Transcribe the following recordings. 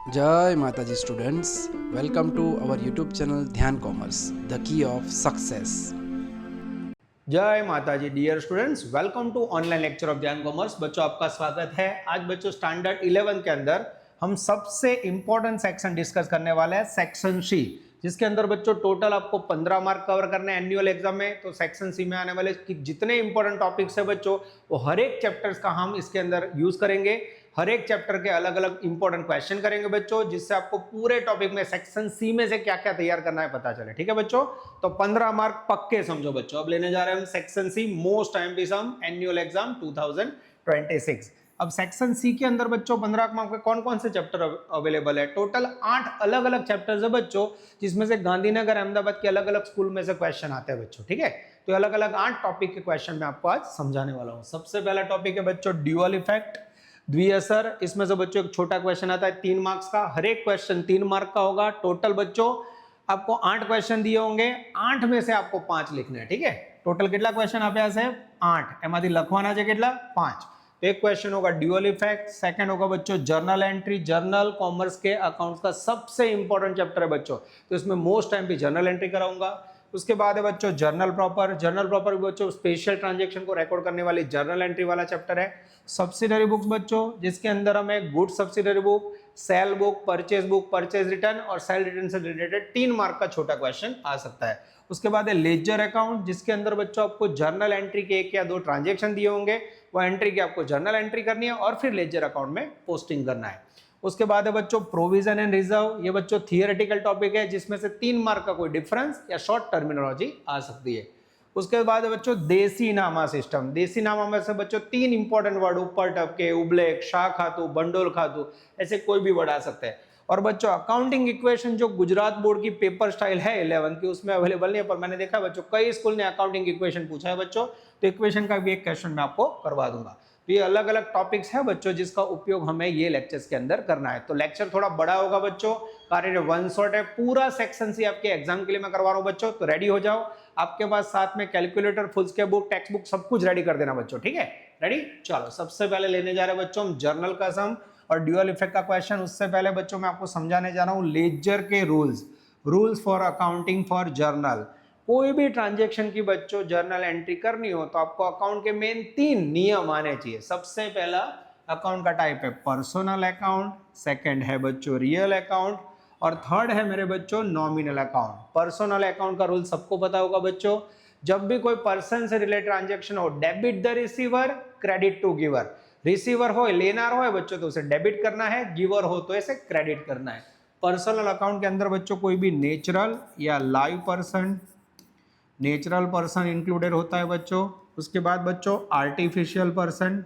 जय माता जी students, welcome to our YouTube channel Dhyan commerce, the key of success. जय माता जी dear students, welcome to online lecture of Dhyan commerce. बच्चों आपका स्वागत है। आज बच्चों स्टैंडर्ड 11 के अंदर हम सबसे इंपॉर्टेंट सेक्शन डिस्कस करने वाले हैं, सेक्शन सी, जिसके अंदर बच्चों टोटल आपको 15 मार्क कवर करने हैं एनुअल एग्जाम में। तो सेक्शन सी में आने वाले जितने इंपॉर्टेंट टॉपिक्स है बच्चों, वो हर एक चैप्टर्स का हम इसके अंदर यूज करेंगे। हर एक चैप्टर के अलग अलग इंपॉर्टेंट क्वेश्चन करेंगे बच्चों, जिससे आपको पूरे टॉपिक में सेक्शन सी में से क्या क्या तैयार करना है पता चले। ठीक है बच्चों, तो 15 मार्क पक्के समझो बच्चों। अब लेने जा रहे हैं हम सेक्शन सी, मोस्ट एमपी सम एनुअल एग्जाम 2026। अब सेक्शन सी के अंदर बच्चों 15 मार्क में कौन कौन से चैप्टर अवेलेबल है? टोटल 8 अलग अलग चैप्टर्स है बच्चों, जिसमें से गांधीनगर अहमदाबाद के अलग अलग स्कूल में से क्वेश्चन आते हैं बच्चों। ठीक है, तो अलग अलग 8 टॉपिक के क्वेश्चन मैं आपको आज समझाने वाला हूं। सबसे पहला टॉपिक है बच्चों ड्यूअल इफेक्ट, द्विअसर। इसमें से बच्चों एक छोटा क्वेश्चन आता है 3 मार्क्स का, हर एक क्वेश्चन 3 मार्क का होगा। टोटल बच्चों आपको 8 क्वेश्चन दिए होंगे, 8 में से आपको 5 लिखने हैं। ठीक है, टोटल कितना क्वेश्चन अभ्यास है? 8, એમાંથી લખવાના છે કેટલા? 5। तो एक क्वेश्चन होगा ड्यूअल इफेक्ट, सेकंड होगा बच्चों जर्नल एंट्री। जर्नल कॉमर्स के अकाउंट्स का सबसे इंपॉर्टेंट चैप्टर है बच्चों, तो इसमें मोस्ट टाइम भी जर्नल एंट्री कराऊंगा। उसके बाद है बच्चों जर्नल प्रॉपर। जर्नल प्रॉपर बच्चों स्पेशल ट्रांजैक्शन को रिकॉर्ड करने वाली जर्नल एंट्री वाला चैप्टर है। सब्सिडरी बुक्स बच्चों, जिसके अंदर हमें good subsidiary book, cell book, purchase return और सेल रिटर्न से रिलेटेड 3 मार्क का छोटा क्वेश्चन आ सकता है। उसके बाद है लेजर अकाउंट, जिसके अंदर बच्चों आपको जर्नल एंट्री के 1 या 2 ट्रांजैक्शन दिए होंगे, वो एंट्री की आपको जर्नल एंट्री करनी है और फिर लेजर अकाउंट में पोस्टिंग करना है। उसके बाद है बच्चों प्रोविजन एंड रिजर्व। ये बच्चों थियोरेटिकल टॉपिक है, जिसमें से 3 मार्क का कोई डिफरेंस या शॉर्ट टर्मिनोलॉजी आ सकती है। उसके बाद है बच्चों देसी नामा सिस्टम। देसी नामा में से बच्चों 3 इंपॉर्टेंट वर्ड, ऊपर टपके, उबलेक, शाह खातू, बंडोल खातू, ऐसे कोई भी वर्ड आ सकते हैं। और बच्चों अकाउंटिंग इक्वेशन जो गुजरात बोर्ड की पेपर स्टाइल है 11 की, उसमें अवेलेबल नहीं है, पर मैंने देखा बच्चों कई स्कूल ने अकाउंटिंग इक्वेशन पूछा है बच्चों, तो इक्वेशन का भी एक क्वेश्चन मैं आपको करवा दूंगा। तो ये अलग अलग टॉपिक्स है बच्चों, जिसका उपयोग हमें ये लेक्चर्स के अंदर करना है। तो लेक्चर थोड़ा बड़ा होगा बच्चों, कार्य वन शॉट है। पूरा सेक्शन सी आपके एग्जाम के लिए मैं करवा रहा हूं बच्चों, तो रेडी हो जाओ। आपके पास साथ में calculator, foolscap book, text book सब कुछ रेडी कर देना बच्चों। ठीक है, रेडी? चलो सबसे पहले लेने जा रहे हैं बच्चों हम जर्नल का सम और ड्यूअल इफेक्ट का क्वेश्चन। उससे पहले बच्चों मैं आपको समझाने जा रहा हूं लेजर के rules for accounting for journal. कोई भी ट्रांजैक्शन की बच्चों जर्नल एंट्री करनी हो तो आपको अकाउंट के मेन 3 नियम आने चाहिए। सबसे पहला अकाउंट का टाइप है पर्सनल अकाउंट, सेकंड है बच्चों रियल अकाउंट और थर्ड है मेरे बच्चों नॉमिनल अकाउंट। पर्सनल अकाउंट का रूल सबको पता होगा बच्चों, जब भी कोई पर्सन से रिलेटेड ट्रांजैक्शन हो, debit the receiver, credit to giver. Receiver हो, लेनार हो बच्चों तो उसे डेबिट करना है, गिवर हो तो इसे क्रेडिट करना है। पर्सनल अकाउंट के अंदर बच्चों कोई भी नेचुरल या live person, natural person included होता है बच्चों। उसके बाद बच्चों आर्टिफिशियल पर्सन।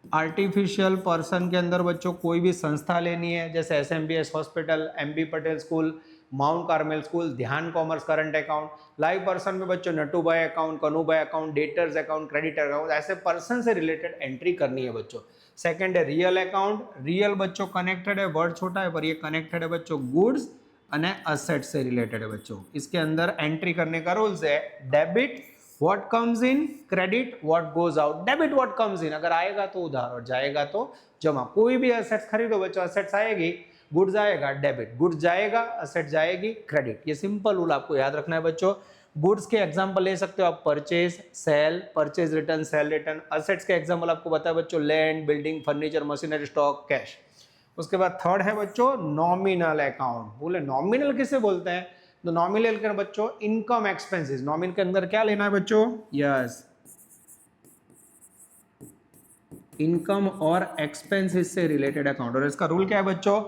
आर्टिफिशियल पर्सन के अंदर बच्चों कोई भी संस्था लेनी है, जैसे SMBS hospital, MB Patel school, Mount Carmel school, Dhyan commerce current account. Live person में बच्चों Natubhai account, Kanubhai account, debtors account, creditor account, ऐसे पर्सन से रिलेटेड एंट्री करनी है बच्चों। सेकंड है रियल अकाउंट। रियल बच्चों कनेक्टेड है, वर्ड छोटा है पर ये कनेक्टेड है बच्चों गुड्स અને असेट से रिलेटेड है बच्चों। इसके अंदर एंट्री करने का रूल्स है debit what comes in, credit what goes out. Debit what comes in, अगर आएगा तो उधार और जाएगा तो जमा। कोई भी असेट्स खरीदो बच्चों, असेट्स आएगी, गुड्स आएगा डेबिट, गुड्स जाएगा, असेट जाएगी क्रेडिट। ये सिंपल रूल आपको याद रखना है बच्चों। गुड्स के एग्जांपल ले सकते हो आप purchase, sale, purchase return, sale return. Assets के एग्जांपल आपको पता है बच्चों land, building, furniture, machinery, stock, cash. उसके बाद थर्ड है बच्चों नॉमिनल अकाउंट। बोले नॉमिनल किसे बोलते हैं? तो नॉमिनल के बच्चों इनकम एक्सपेंसेस। नॉमिनल के अंदर क्या लेना है बच्चों? यस, इनकम और एक्सपेंसेस से रिलेटेड अकाउंट। और इसका रूल क्या है बच्चों?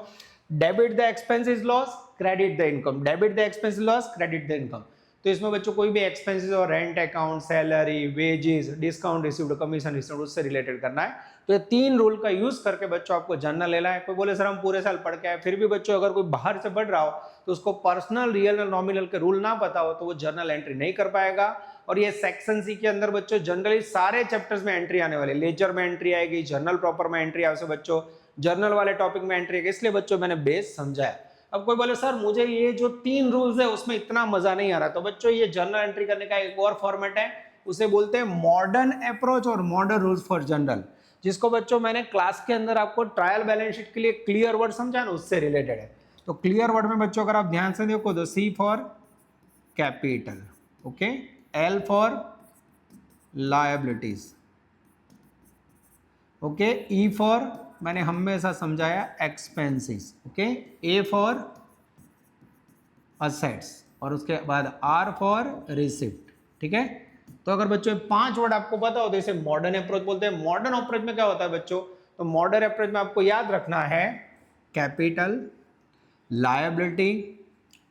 Debit the expenses loss, credit the income. Debit the expenses loss, credit the income. तो इसमें बच्चों कोई भी एक्सपेंसेस और rent account, salary, wages, discount received, commission received, उससे रिलेटेड करना है। तो ये 3 रूल का यूज करके बच्चों आपको जर्नल लेना है। कोई बोले सर हम पूरे साल पढ़ के आए, फिर भी बच्चों अगर कोई बाहर से पढ़ रहा हो तो उसको पर्सनल, रियल और नॉमिनल के रूल ना पता हो तो वो जर्नल एंट्री नहीं कर पाएगा। और ये सेक्शन सी के अंदर बच्चों जनरली सारे चैप्टर्स में एंट्री आने वाले, लेजर में एंट्री आएगी, जर्नल प्रॉपर में एंट्री आएगी बच्चों, जर्नल वाले टॉपिक में एंट्री आएगी। इसलिए बच्चों मैंने बेस समझाया। अब कोई बोले सर मुझे ये जो 3 रूल्स है उसमें इतना मजा नहीं आ रहा, तो बच्चों ये जर्नल एंट्री करने का एक और फॉर्मेट है, उसे बोलते हैं मॉडर्न अप्रोच और मॉडर्न रूल्स फॉर जनरल। जिसको बच्चों मैंने क्लास के अंदर आपको ट्रायल बैलेंस शीट के लिए क्लियर वर्ड समझा ना, उससे रिलेटेड है। तो क्लियर वर्ड में बच्चों अगर आप ध्यान से देखो तो C for capital, okay, L for liabilities, okay, E for मैंने हमेशा समझाया expenses, okay, A for assets और उसके बाद R फॉर रिसिप्ट, ठीक है। तो अगर बच्चों 5 वर्ड आपको पता हो तो इसे मॉडर्न अप्रोच बोलते हैं। मॉडर्न अप्रोच में क्या होता है बच्चों, तो मॉडर्न अप्रोच में आपको याद रखना है कैपिटल, लायबिलिटी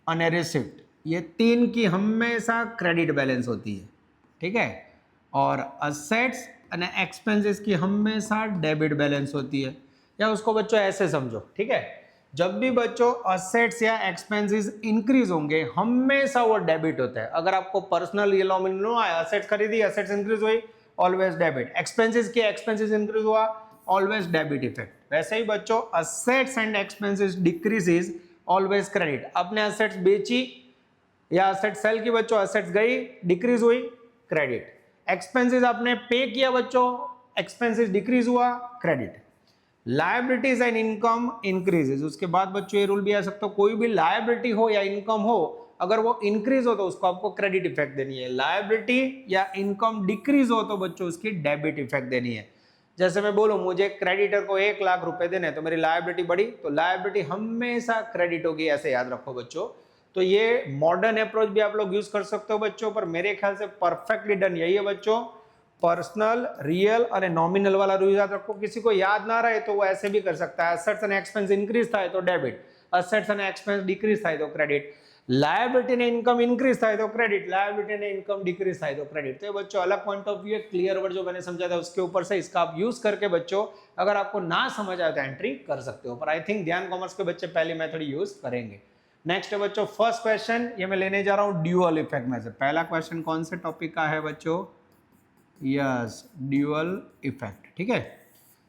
और रिसिप्ट, ये 3 की हमेशा क्रेडिट बैलेंस होती है, ठीक है, और असेट्स और एक्सपेंसेस की हमेशा डेबिट बैलेंस होती है। या उसको बच्चों ऐसे समझो, ठीक है, जब भी बच्चों असेट्स या एक्सपेंसेस इंक्रीज होंगे हमेशा वो डेबिट होता है। अगर आपको पर्सनल रियल नॉमिनल आया, असेट्स खरीदी, असेट्स इंक्रीज हुई, ऑलवेज डेबिट, एक्सपेंसेस किया, एक्सपेंसेस इंक्रीज हुआ, ऑलवेज डेबिट इफेक्ट। वैसे ही बच्चों assets and expenses decreases, always credit. अपने असेट्स बेची या असेट सेल की बच्चों, असेट्स गई, डिक्रीज हुई, क्रेडिट। एक्सपेंसेस आपने पे किया बच्चों, एक्सपेंसेस डिक्रीज हुआ, credit. Liabilities and income increases, उसके बाद बच्चों ये रूल भी आ सकता है, कोई भी लायबिलिटी हो या इनकम हो, अगर वो इंक्रीज हो तो उसको आपको क्रेडिट इफेक्ट देनी है। लायबिलिटी या इनकम डिक्रीज हो तो बच्चों उसकी डेबिट इफेक्ट देनी है। जैसे मैं बोलूं मुझे क्रेडिटर को 1 लाख रुपए देने, तो मेरी लायबिलिटी बढ़ी, तो लायबिलिटी हमेशा क्रेडिट होगी, ऐसे याद रखो बच्चों। तो ये मॉडर्न अप्रोच भी आप लोग यूज कर सकते हो बच्चों, पर मेरे ख्याल से परफेक्टली डन यही है बच्चों। पर्सनल, रियल और नॉमिनल वाला रूल याद रखो। किसी को याद ना रहे तो वो ऐसे भी कर सकता है, असेट्स एंड एक्सपेंस इंक्रीज था तो debit, assets and expense decrease था तो क्रेडिट, लायबिलिटी ने इनकम इंक्रीज था तो क्रेडिट, लायबिलिटी ने इनकम डिक्रीज था तो क्रेडिट। तो ये बच्चों अलग point of view, clear word जो मैंने समझा था उसके ऊपर से इसका आप यूज करके बच्चों अगर आपको ना समझ आए तो एंट्री कर सकते हो, पर आई थिंक ध्यान कॉमर्स के बच्चे पहली मेथड यूज करेंगे। नेक्स्ट है बच्चों फर्स्ट क्वेश्चन, ये मैं लेने जा रहा हूं ड्यूअल इफेक्ट में से। पहला क्वेश्चन कौन से टॉपिक का है बच्चों, यस, ड्यूअल इफेक्ट, ठीक है।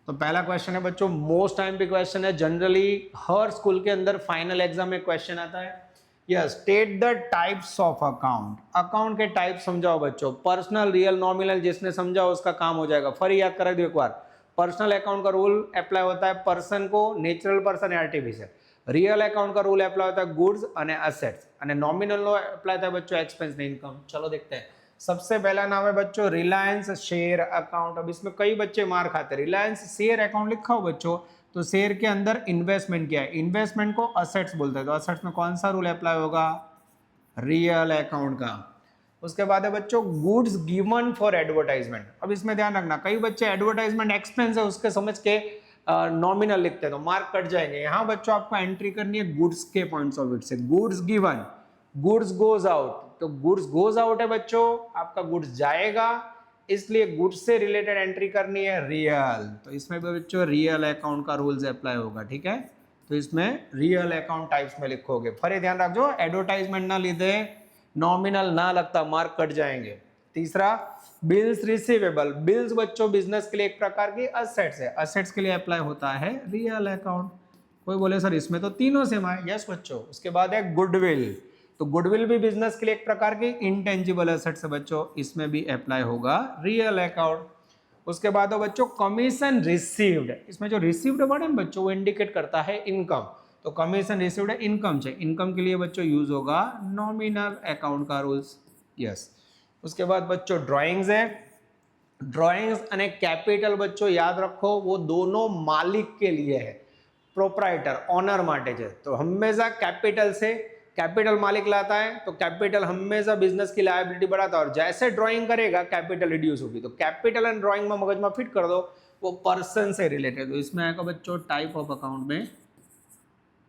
तो पहला क्वेश्चन है बच्चों, मोस्ट टाइम पे क्वेश्चन है, जनरली हर स्कूल के अंदर फाइनल एग्जाम में क्वेश्चन आता है। Yes, state the types of account, account के टाइप समझाओ बच्चों। पर्सनल, रियल, नॉमिनल, जिसने समझा उसका काम हो जाएगा। फिर याद करा दो एक बार, पर्सनल अकाउंट का रूल अप्लाई होता है पर्सन को, नेचुरल पर्सन या आर्टिफिशियल। रियल अकाउंट का रूल अप्लाई होता है गुड्स और असेट्स, और नॉमिनल नो अप्लाई होता है बच्चों एक्सपेंस ने इनकम। चलो देखते हैं। सबसे पहला नाम है बच्चों रिलायंस शेयर अकाउंट। अब इसमें कई बच्चे मार खाते हैं, रिलायंस शेयर अकाउंट लिखा हो बच्चों तो शेयर के अंदर इन्वेस्टमेंट किया है, इन्वेस्टमेंट को असेट्स बोलते हैं, तो असेट्स में कौन सा रूल अप्लाई होगा, रियल अकाउंट का। उसके बाद है बच्चों गुड्स गिवन फॉर एडवर्टाइजमेंट। अब इसमें ध्यान रखना, कई बच्चे एडवर्टाइजमेंट एक्सपेंस है उसके समझ के नॉमिनल लिखते हैं तो मार्क कट जाएंगे। यहाँ बच्चों आपको एंट्री करनी है गुड्स के पॉइंट्स ऑफ व्यू से। Goods given, goods goes out, तो गुड्स गोज आउट है बच्चों, आपका गुड्स जाएगा, इसलिए गुड्स से रिलेटेड एंट्री करनी है रियल। तो इसमें भी बच्चों रियल अकाउंट का रूल्स अप्लाई होगा, ठीक है। तो इसमें रियल अकाउंट टाइप्स में लिखोगे। फिर ध्यान रखो एडवर्टाइजमेंट ना लिखे, नॉमिनल ना लगता, मार्क कट जाएंगे। तीसरा बिल्स रिसीवेबल, बिल्स बच्चों बिजनेस के लिए एक प्रकार की असेट्स है, असेट्स के लिए अप्लाई होता है रियल अकाउंट। कोई बोले सर इसमें तो तीनों सेम है, यस बच्चों। उसके बाद है गुडविल, तो गुडविल भी बिजनेस के लिए एक प्रकार की इंटेंजिबल एसेट्स है बच्चों, इसमें भी अप्लाई होगा रियल अकाउंट। उसके बाद है बच्चों कमीशन रिसीव्ड, इसमें जो रिसीव्ड वर्ड है बच्चों वो इंडिकेट करता है इनकम, तो कमीशन रिसीव्ड है इनकम से, इनकम के लिए बच्चों यूज होगा नॉमिनल अकाउंट का रूल्स, यस। उसके बाद बच्चों ड्राइंग्स है, ड्राइंग्स અને कैपिटल बच्चों याद रखो वो दोनों मालिक के लिए है, प्रोप्राइटर ओनर माटे है, तो हमेशा कैपिटल से, कैपिटल मालिक लाता है तो कैपिटल हमेशा बिजनेस की लायबिलिटी बढ़ाता है, और जैसे ड्राइंग करेगा कैपिटल रिड्यूस होगी। तो कैपिटल एंड ड्राइंग में मगज में फिट कर दो, वो पर्सन से रिलेटेड। तो इसमें आएगा बच्चों टाइप ऑफ अकाउंट में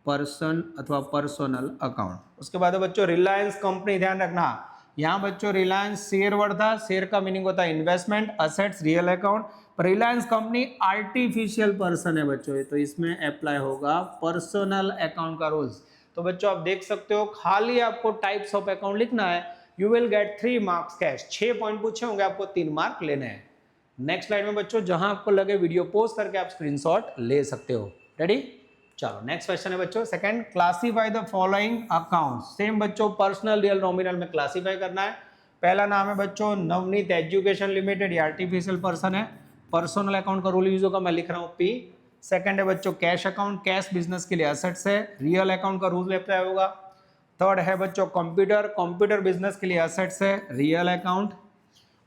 पर्सन अथवा पर्सनल अकाउंट। उसके बाद बच्चों रिलायंस कंपनी, ध्यान रखना यहाँ बच्चों रिलायंस शेयर वर्ड था, शेयर का मीनिंग होता है इन्वेस्टमेंट, असेट्स, रियल अकाउंट। पर रिलायंस कंपनी आर्टिफिशियल पर्सन है बच्चों, तो इसमें अप्लाई होगा पर्सनल अकाउंट का रूल्स। तो बच्चों आप देख सकते हो खाली आपको टाइप्स ऑफ अकाउंट लिखना है, you will get 3 marks cash. 6 point पूछे होंगे, आपको 3 मार्क लेने हैं। नेक्स्ट स्लाइड में बच्चों जहां आपको लगे वीडियो पॉज करके आप स्क्रीनशॉट ले सकते हो। रेडी, चलो नेक्स्ट क्वेश्चन है बच्चों second, classify the following account. Same बच्चों पर्सनल, रियल, नॉमिनल में क्लासीफाई करना है। पहला नाम है बच्चों नवनीत एजुकेशन लिमिटेड, ये आर्टिफिशियल पर्सन है। पर्सनल अकाउंट का रूल यूज होगा, मैं लिख रहा हूँ P। सेकंड है बच्चों कैश अकाउंट, कैश बिजनेस के लिए एसेट्स है, रियल अकाउंट का रूल अप्लाई होगा। थर्ड है बच्चों कंप्यूटर, कंप्यूटर बिजनेस के लिए एसेट्स है, रियल अकाउंट।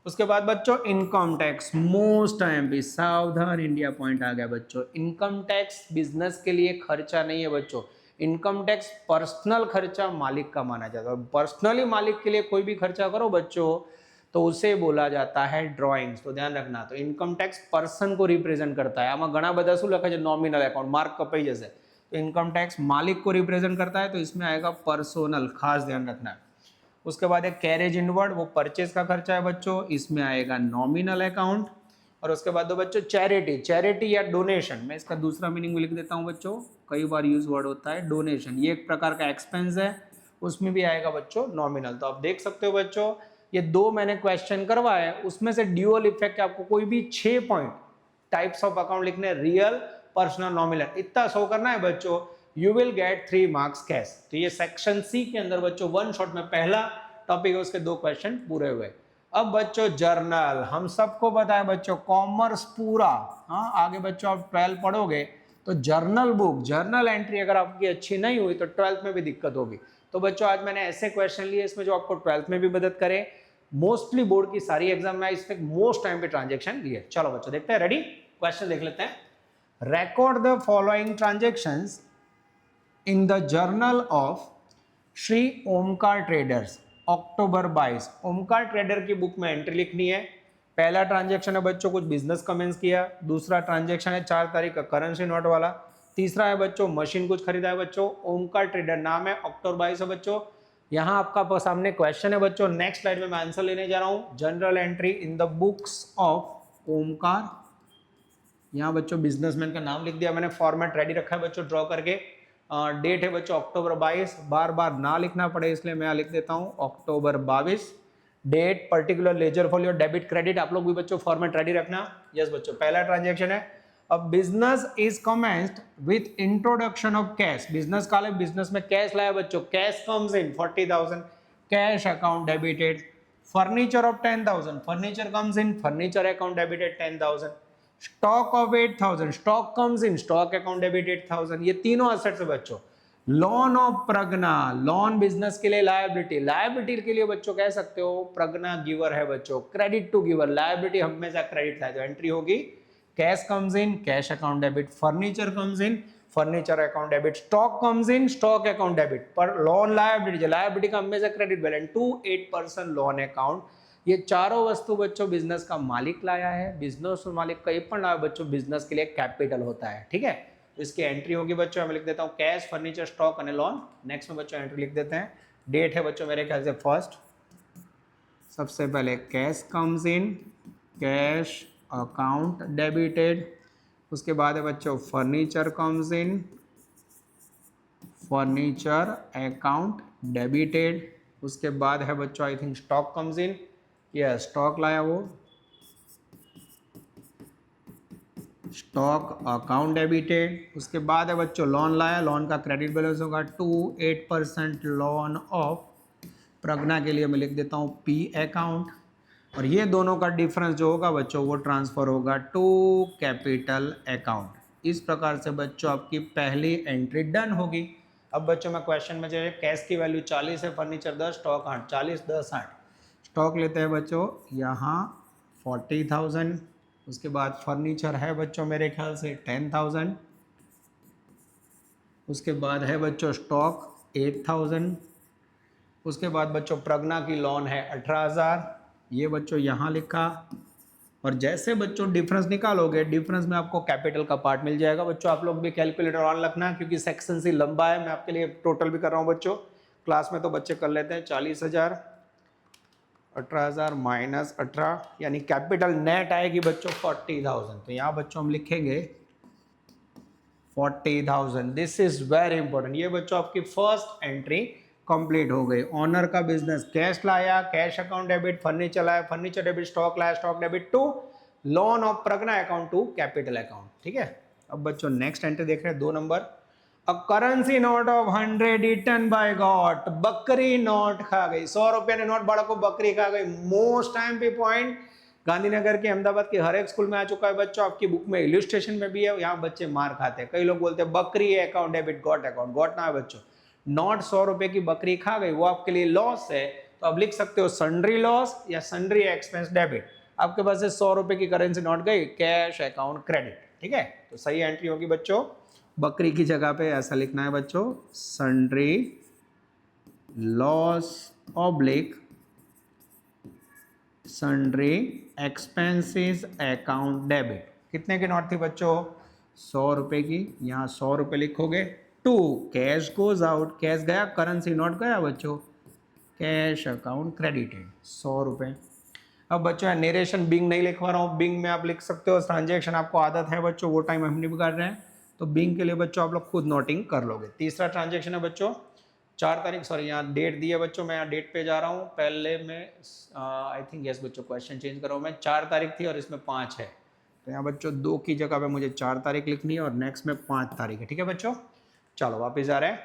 उसके बाद बच्चों इनकम टैक्स, मोस्ट टाइम भी सावधान इंडिया पॉइंट आ गया बच्चों। इनकम टैक्स बिजनेस के लिए खर्चा नहीं है बच्चों, इनकम टैक्स पर्सनल खर्चा मालिक का माना जाता है। पर्सनली मालिक के लिए कोई भी खर्चा करो बच्चों तो उसे बोला जाता है ड्रॉइंग्स, तो ध्यान रखना। तो इनकम टैक्स पर्सन को रिप्रेजेंट करता है, आमा घना बधा शू लखे छे नॉमिनल अकाउंट, मार्क कपाई जैसे, तो इनकम टैक्स मालिक को रिप्रेजेंट करता है, तो इसमें आएगा पर्सनल, खास ध्यान रखना है। उसके बाद एक कैरेज इनवर्ड, वो परचेज का खर्चा है बच्चों, इसमें आएगा नॉमिनल अकाउंट। और उसके बाद दो बच्चों चैरिटी, चैरिटी या डोनेशन, मैं इसका दूसरा मीनिंग लिख देता हूं बच्चों, कई बार यूज वर्ड होता है डोनेशन, ये एक प्रकार का एक्सपेंस है, उसमें भी आएगा बच्चों नॉमिनल। तो आप देख सकते हो बच्चों ये दो मैंने क्वेश्चन करवाए, उसमें से ड्यूअल इफेक्ट आपको कोई भी 6 पॉइंट टाइप्स ऑफ अकाउंट लिखने, रियल, पर्सनल, नॉमिनल, इतना शो करना है बच्चों, you will get 3 marks cash. तो ये सेक्शन सी के अंदर बच्चों वन शॉट में पहला टॉपिक है, उसके 2 क्वेश्चन पूरे हुए। अब बच्चों जर्नल, हम सबको पता है बच्चों कॉमर्स पूरा, हाँ आगे बच्चों आप 12 पढ़ोगे तो जर्नल बुक, जर्नल एंट्री अगर आपकी अच्छी नहीं हुई तो 12th में भी दिक्कत होगी। तो बच्चों आज मैंने ऐसे क्वेश्चन लिए इसमें जो आपको 12th में भी मदद करे, मोस्टली बोर्ड की सारी एग्जाम में इसमें मोस्ट टाइम पे ट्रांजेक्शन लिए। चलो बच्चों देखते हैं, रेडी, क्वेश्चन देख लेते हैं। record the following transactions in the journal of Shri Omkar traders October 22। Omkar trader की बुक में एंट्री लिखनी है। पहला ट्रांजैक्शन है बच्चों कुछ बिजनेस कमेंस किया, दूसरा ट्रांजैक्शन है 4 तारीख का करेंसी नोट वाला, तीसरा है बच्चों मशीन कुछ खरीदा है बच्चों, ओमकार ट्रेडर नाम है, अक्टूबर 22 है बच्चों। यहाँ आपका सामने क्वेश्चन है बच्चों, नेक्स्ट स्लाइड में मैं आंसर लेने जा रहा हूँ। General entry in the books of Omkar, यहाँ बच्चों बिजनेसमैन का नाम लिख दिया मैंने, फॉर्मेट रेडी रखा है बच्चों ड्रॉ करके। डेट है बच्चों अक्टूबर 22, बार बार ना लिखना पड़े इसलिए मैं लिख देता हूँ October 22। Date, particular, ledger folio debit credit, आप लोग भी बच्चों फॉर्मेट रेडी रखना। यस बच्चों पहला ट्रांजेक्शन है। अब business is commenced with introduction of cash, business काले बिजनेस में कैश लाया बच्चों, cash comes in 40,000, cash account debited. Furniture of 10,000, furniture comes in, furniture account debited 10,000। Stock of 8,000, stock comes in, stock account debit 8,000। ये तीनों assets है बच्चों। Loan of Pragya, loan business के लिए लायबिलिटी, लायबिलिटी के लिए बच्चों कह सकते हो प्रज्ञा गिवर है बच्चों, क्रेडिट टू गिवर, लायबिलिटी हमेशा क्रेडिट है, तो एंट्री होगी cash comes in, cash account debit, furniture comes in, furniture account debit, stock comes in, stock account debit, पर लोन लायबिलिटी, लायबिलिटी का हमेशा credit balance to 8% loan account. ये चारों वस्तु बच्चों बिजनेस का मालिक लाया है, बिजनेस मालिक कहीं पर लाया बच्चों बिजनेस के लिए कैपिटल होता है, ठीक है। तो इसकी एंट्री होगी बच्चों, मैं लिख देता हूँ कैश, फर्नीचर, स्टॉक और लोन। नेक्स्ट में बच्चों एंट्री लिख देते हैं। डेट है बच्चों मेरे ख्याल से फर्स्ट, सबसे पहले cash comes in, cash account debited, उसके बाद है बच्चों furniture comes in, furniture account debited, उसके बाद है बच्चों आई थिंक स्टॉक कम्स इन, यह स्टॉक लाया वो, स्टॉक अकाउंट डेबिटेड, उसके बाद है बच्चों लोन लाया, लोन का क्रेडिट बैलेंस होगा 8% लोन ऑफ प्रज्ञा के लिए मैं लिख देता हूँ पी अकाउंट, और ये दोनों का डिफरेंस जो होगा बच्चों वो ट्रांसफर होगा टू कैपिटल अकाउंट। इस प्रकार से बच्चों आपकी पहली एंट्री डन होगी। अब बच्चों मैं क्वेश्चन में जो है कैश की वैल्यू 40 है, फर्नीचर 10, स्टॉक 8, 40 10 8। स्टॉक लेते हैं बच्चों यहाँ 40,000, उसके बाद फर्नीचर है बच्चों मेरे ख्याल से 10,000, उसके बाद है बच्चों स्टॉक 8,000, उसके बाद बच्चों प्रज्ञा की लोन है 18,000, ये बच्चों यहाँ लिखा। और जैसे बच्चों डिफरेंस निकालोगे, डिफरेंस में आपको कैपिटल का पार्ट मिल जाएगा बच्चों। आप लोग भी कैलकुलेटर ऑन रखना क्योंकि सेक्शन से लंबा है, मैं आपके लिए टोटल भी कर रहा हूँ बच्चों। क्लास में तो बच्चे कर लेते हैं 40,000, 18,000 माइनस 18, यानी कैपिटल नेट आएगी बच्चों 40,000। तो यहाँ बच्चों हम लिखेंगे 40,000। This is very important. ये बच्चों आपकी फर्स्ट एंट्री कंप्लीट हो गई। ऑनर का बिजनेस कैश लाया, कैश अकाउंट डेबिट, फर्नीचर लाया, फर्नीचर डेबिट, स्टॉक लाया, stock debit to loan of Pragya account to capital account, ठीक है। अब बच्चों नेक्स्ट एंट्री देख रहे हैं 2 number. A currency note of 100 eaten by God, बकरी नोट खा गई, 100 रुपया ने नोट बड़ा को बकरी खा गई। मोस्ट टाइम पे पॉइंट, गांधीनगर के, अहमदाबाद के हर एक स्कूल में आ चुका है बच्चों, आपकी बुक में इलस्ट्रेशन में भी है, यहाँ बच्चे मार खाते हैं। कई लोग बोलते हैं बकरी है अकाउंट डेबिट, गॉट ना है बच्चों, नॉट 100 रुपए की बकरी खा गई, वो आपके लिए लॉस है, तो अब लिख सकते हो सन्ड्री लॉस या सन्ड्री एक्सपेंस डेबिट। आपके पास से 100 रुपए की करेंसी नोट गई, कैश अकाउंट क्रेडिट, ठीक है। तो सही एंट्री होगी बच्चों, बकरी की जगह पे ऐसा लिखना है बच्चों, sundry loss oblique sundry expenses account debit. कितने की नोट थी बच्चों? 100 रुपए की, यहाँ 100 रुपए लिखोगे। To cash goes out, cash गया, करेंसी नोट गया बच्चों, कैश अकाउंट क्रेडिटेड 100 रुपए। अब बच्चों नरेशन बिंग नहीं लिखवा रहा हूँ, बिंग में आप लिख सकते हो ट्रांजेक्शन, आपको आदत है बच्चों, वो टाइम हम नहीं बिगाड़ रहे हैं, तो बिंग के लिए बच्चों आप लोग खुद नोटिंग कर लोगे। तीसरा ट्रांजेक्शन है बच्चों 4 तारीख, सॉरी यहाँ डेट दी है बच्चों, मैं यहाँ डेट पे जा रहा हूँ, पहले मैं आई थिंक यस बच्चों क्वेश्चन चेंज कर रहा हूँ मैं, 4 तारीख थी और इसमें 5 है, तो यहाँ बच्चों 2 की जगह पे मुझे 4 तारीख लिखनी है और नेक्स्ट में 5 तारीख है, ठीक है बच्चों। चलो वापस आ रहे हैं।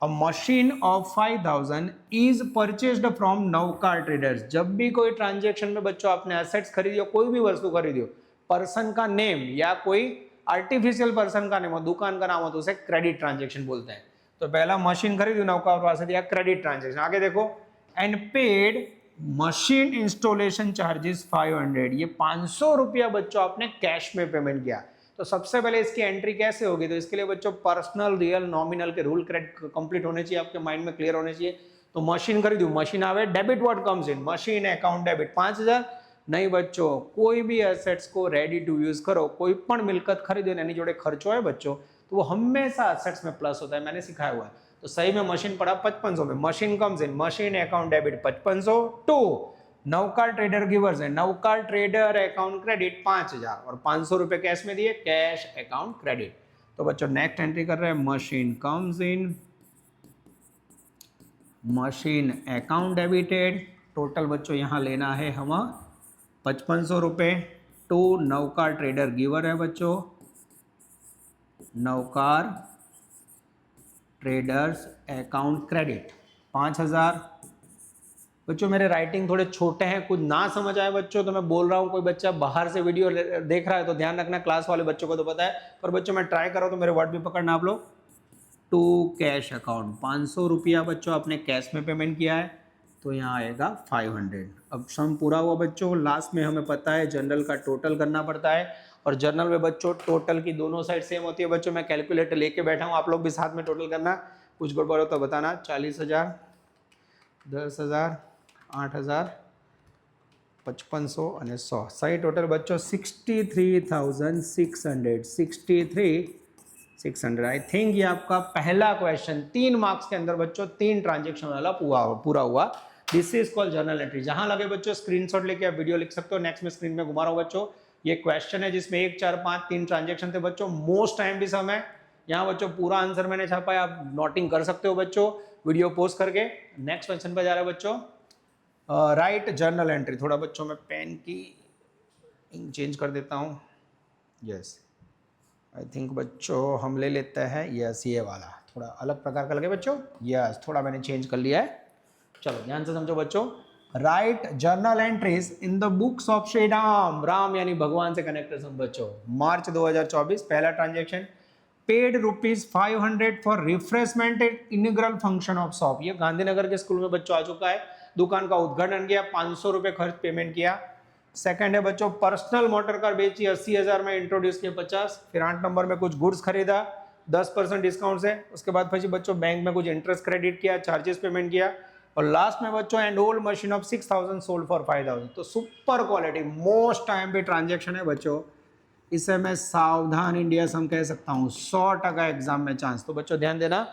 अ machine of 5000 is purchased from Navkar traders. जब भी कोई ट्रांजेक्शन में बच्चों आपने एसेट्स खरीदी हो, कोई भी वस्तु खरीदी हो, पर्सन का नेम या कोई आर्टिफिशियल पर्सन का नेम हो, दुकान का नाम हो, तो उसे क्रेडिट ट्रांजेक्शन बोलते हैं। तो पहला मशीन खरीदी नवकार पास से दिया क्रेडिट ट्रांजेक्शन। आगे देखो, and paid machine installation charges 500, ये 500 रुपया बच्चों आपने कैश में पेमेंट किया। तो सबसे पहले इसकी एंट्री कैसे होगी? तो इसके लिए बच्चों पर्सनल, रियल, नॉमिनल के रूल कंप्लीट होने चाहिए, आपके माइंड में क्लियर होने चाहिए। तो मशीन खरीदू, मशीन आवे, debit what comes in, machine account debit 5000 नहीं बच्चों, कोई भी एसेट्स को रेडी टू यूज करो, कोई पण मिलकत खरीदो एनी जोड़े खर्चो है बच्चों, तो वो हमेशा एसेट्स में प्लस होता है, मैंने सिखाया हुआ है। तो सही में मशीन पड़ा 5500 में, machine comes in, machine account debit 5500 to Navkar trader givers है, नवकार ट्रेडर अकाउंट क्रेडिट 5000 और 500 रुपए कैश में दिए, कैश अकाउंट क्रेडिट। तो बच्चों नेक्स्ट एंट्री कर रहे हैं, machine comes in, machine account debited, total बच्चों यहां लेना है हम 5500 रुपए टू नवकार ट्रेडर गिवर है बच्चों, नवकार ट्रेडर्स अकाउंट क्रेडिट 5000। बच्चों मेरे राइटिंग थोड़े छोटे हैं, कुछ ना समझ आए बच्चों तो मैं बोल रहा हूँ, कोई बच्चा बाहर से वीडियो देख रहा है तो ध्यान रखना, क्लास वाले बच्चों को तो पता है, पर बच्चों मैं ट्राई कर रहा हूँ तो मेरे वर्ड भी पकड़ना आप लोग। टू कैश अकाउंट 500 रुपया बच्चों आपने कैश में पेमेंट किया है, तो यहाँ आएगा 500। अब सम पूरा हुआ बच्चों, लास्ट में हमें पता है जनरल का टोटल करना पड़ता है, और जनरल में बच्चों टोटल की दोनों साइड सेम होती है बच्चों। मैं कैलकुलेटर लेके बैठा हूँ, आप लोग भी साथ में टोटल करना, कुछ गड़बड़ हो तो बताना। 40,000, 10,000, 8,000, 5500 અને 100, सही टोटल बच्चों 63,600, 63,600। आई थिंक ये आपका पहला क्वेश्चन 3 मार्क्स के अंदर बच्चों 3 ट्रांजेक्शन वाला पूरा हुआ। This is called journal entry. जहां लगे बच्चों स्क्रीनशॉट लेके आप वीडियो लिख सकते हो। नेक्स्ट में स्क्रीन में घुमा रहा हूं बच्चों, ये क्वेश्चन है जिसमें 1, 4, 5 3 ट्रांजेक्शन थे बच्चों, मोस्ट टाइम भी समय। यहाँ बच्चों पूरा आंसर मैंने छापा है, आप नोटिंग कर सकते हो बच्चों वीडियो पोस्ट करके। नेक्स्ट क्वेश्चन पर जा रहा है बच्चों, राइट जर्नल एंट्री। थोड़ा बच्चों मैं पेन की इंक चेंज कर देता हूँ। यस आई थिंक बच्चों हम ले लेते हैं, यस ये वाला थोड़ा अलग प्रकार का लगे बच्चों, यस थोड़ा मैंने चेंज कर लिया है। चलो ध्यान से समझो बच्चों, write journal entries in the books of Shri Ram, Ram यानी भगवान से कनेक्टेड सब बच्चों। मार्च 2024 पहला transaction, paid ₹500 for refreshment at inaugural function of shop. ये गांधीनगर के स्कूल में बच्चों आ चुका है, दुकान का उद्घाटन किया, 500 रुपए खर्च पेमेंट किया। सेकंड है बच्चों, पर्सनल मोटर कार बेची 80,000 में, इंट्रोड्यूस किए 50। फिर 8 नंबर में कुछ गुड्स खरीदा 10% डिस्काउंट से। उसके बाद फिर बच्चों बैंक में कुछ इंटरेस्ट क्रेडिट किया, चार्जेस पेमेंट किया। और लास्ट में बच्चों and old machine of 6,000 sold for 5,000। तो सुपर क्वालिटी मोस्ट टाइम पे ट्रांजेक्शन है बच्चों, इसे मैं सावधान इंडिया सम कह सकता हूँ, 100% एग्जाम में चांस। तो बच्चों ध्यान देना,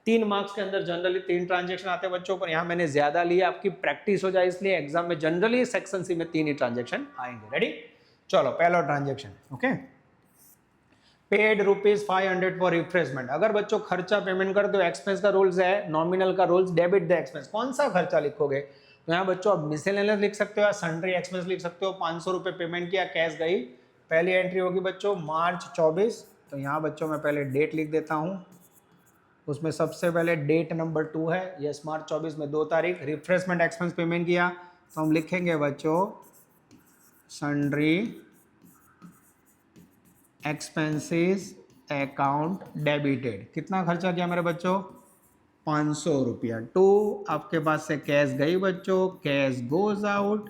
3 मार्क्स के अंदर जनरली 3 ट्रांजेक्शन आते हैं बच्चों, पर यहाँ मैंने ज्यादा लिया, आपकी प्रैक्टिस हो जाए इसलिए एग्जाम में जनरली सेक्शन सी में 3 ही ट्रांजेक्शन आएंगे। रेडी, चलो पहला transaction, okay. Paid ₹500 for refreshment. अगर बच्चों खर्चा पेमेंट कर दो, एक्सपेंस का रूल्स है, नॉमिनल का रूल्स, डेबिट द एक्सपेंस। कौन सा खर्चा लिखोगे? तो यहाँ बच्चों आप मिसलेनियस लिख सकते हो या सन्ड्री एक्सपेंस लिख सकते हो। 500 रुपए पेमेंट किया, कैश गई। पहली एंट्री होगी बच्चों मार्च 24। तो यहाँ बच्चों मैं पहले डेट लिख देता हूँ, उसमें सबसे पहले डेट नंबर 2 है, यस मार्च 24 में 2 तारीख। रिफ्रेशमेंट एक्सपेंस पेमेंट किया तो हम लिखेंगे बच्चों सन्ड्री एक्सपेंसेस अकाउंट डेबिटेड। कितना खर्चा किया मेरे बच्चों? 500 रुपया। टू आपके पास से कैश गई बच्चों, cash goes out,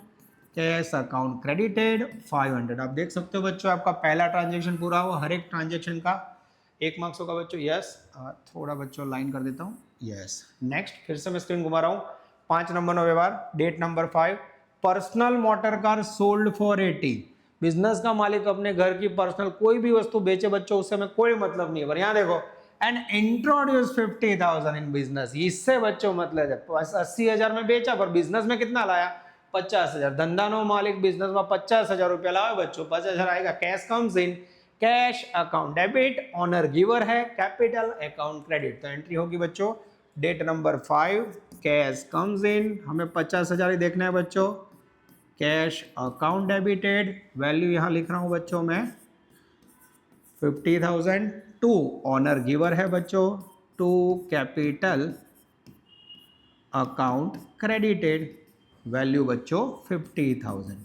cash account credited 500। आप देख सकते हो बच्चों आपका पहला ट्रांजेक्शन पूरा हुआ, हर एक ट्रांजेक्शन का 1 मार्क्स होगा बच्चों। यस, थोड़ा बच्चों लाइन कर देता हूँ। यस, नेक्स्ट फिर से मैं स्क्रीन घुमा रहा हूँ। 5 नंबर नो व्यवहार, date number 5, personal motor car sold for 80। Business का मालिक अपने घर की पर्सनल कोई भी वस्तु बेचे बच्चों, उससे हमें कोई मतलब नहीं है। पर यहाँ देखो, एंड इंट्रोड्यूस 50,000 इन बिजनेस। इससे बच्चों मतलब है 80,000 में बेचा, पर बिजनेस में कितना लाया? 50,000। धंधा नो मालिक बिजनेस में 50,000 रुपया लाओ बच्चों, 50,000 आएगा। Cash comes in, cash account debit, owner giver है, कैपिटल अकाउंट क्रेडिट। तो एंट्री होगी बच्चों date number 5, cash comes in, हमें 50,000 ही देखना है बच्चों। कैश अकाउंट डेबिटेड, वैल्यू यहां लिख रहा हूं बच्चों मैं 50,000। टू ऑनर गिवर है बच्चों, to capital account credited, value बच्चों 50,000।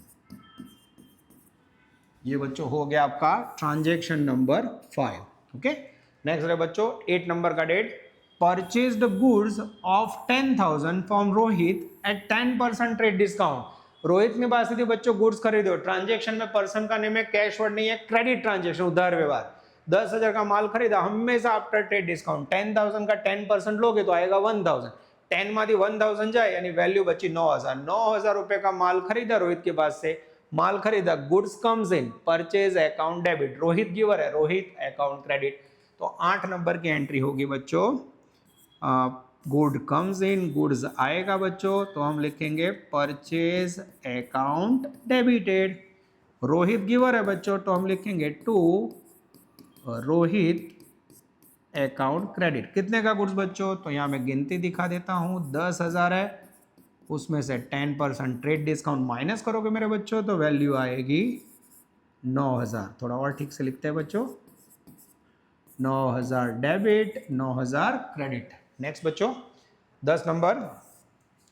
ये बच्चों हो गया आपका ट्रांजैक्शन नंबर 5। ओके, नेक्स्ट है बच्चों 8 नंबर का date, purchased goods of 10,000 from Rohit at 10% trade discount. Rohit के पास थी बच्चों गुड्स खरीदो, ट्रांजैक्शन में पर्सन का नेम है, कैश वर्ड नहीं है, क्रेडिट ट्रांजैक्शन उधार व्यवहार। 10,000 का माल खरीदा, हमेशा आफ्टर ट्रेड डिस्काउंट 10,000 का 10% लोगे तो आएगा 1,000। 10 माधी 1,000 जाए यानी वैल्यू बची 9,000। 9,000 रुपए का माल खरीदा रोहित के पास से, माल खरीदा, goods comes in, purchase account debit, Rohit giver है, रोहित अकाउंट क्रेडिट। तो 8 नंबर की एंट्री होगी बच्चों, गुड कम्स इन, गुड्स आएगा बच्चों, तो हम लिखेंगे purchase account debited. Rohit giver है बच्चों, तो हम लिखेंगे टू रोहित अकाउंट क्रेडिट। कितने का गुड्स बच्चों? तो यहाँ मैं गिनती दिखा देता हूँ, 10,000 है, उसमें से 10% ट्रेड डिस्काउंट माइनस करोगे मेरे बच्चों तो वैल्यू आएगी 9,000। थोड़ा और ठीक से लिखते हैं बच्चों, 9,000 डेबिट, 9,000 क्रेडिट। नेक्स्ट बच्चों 10 number,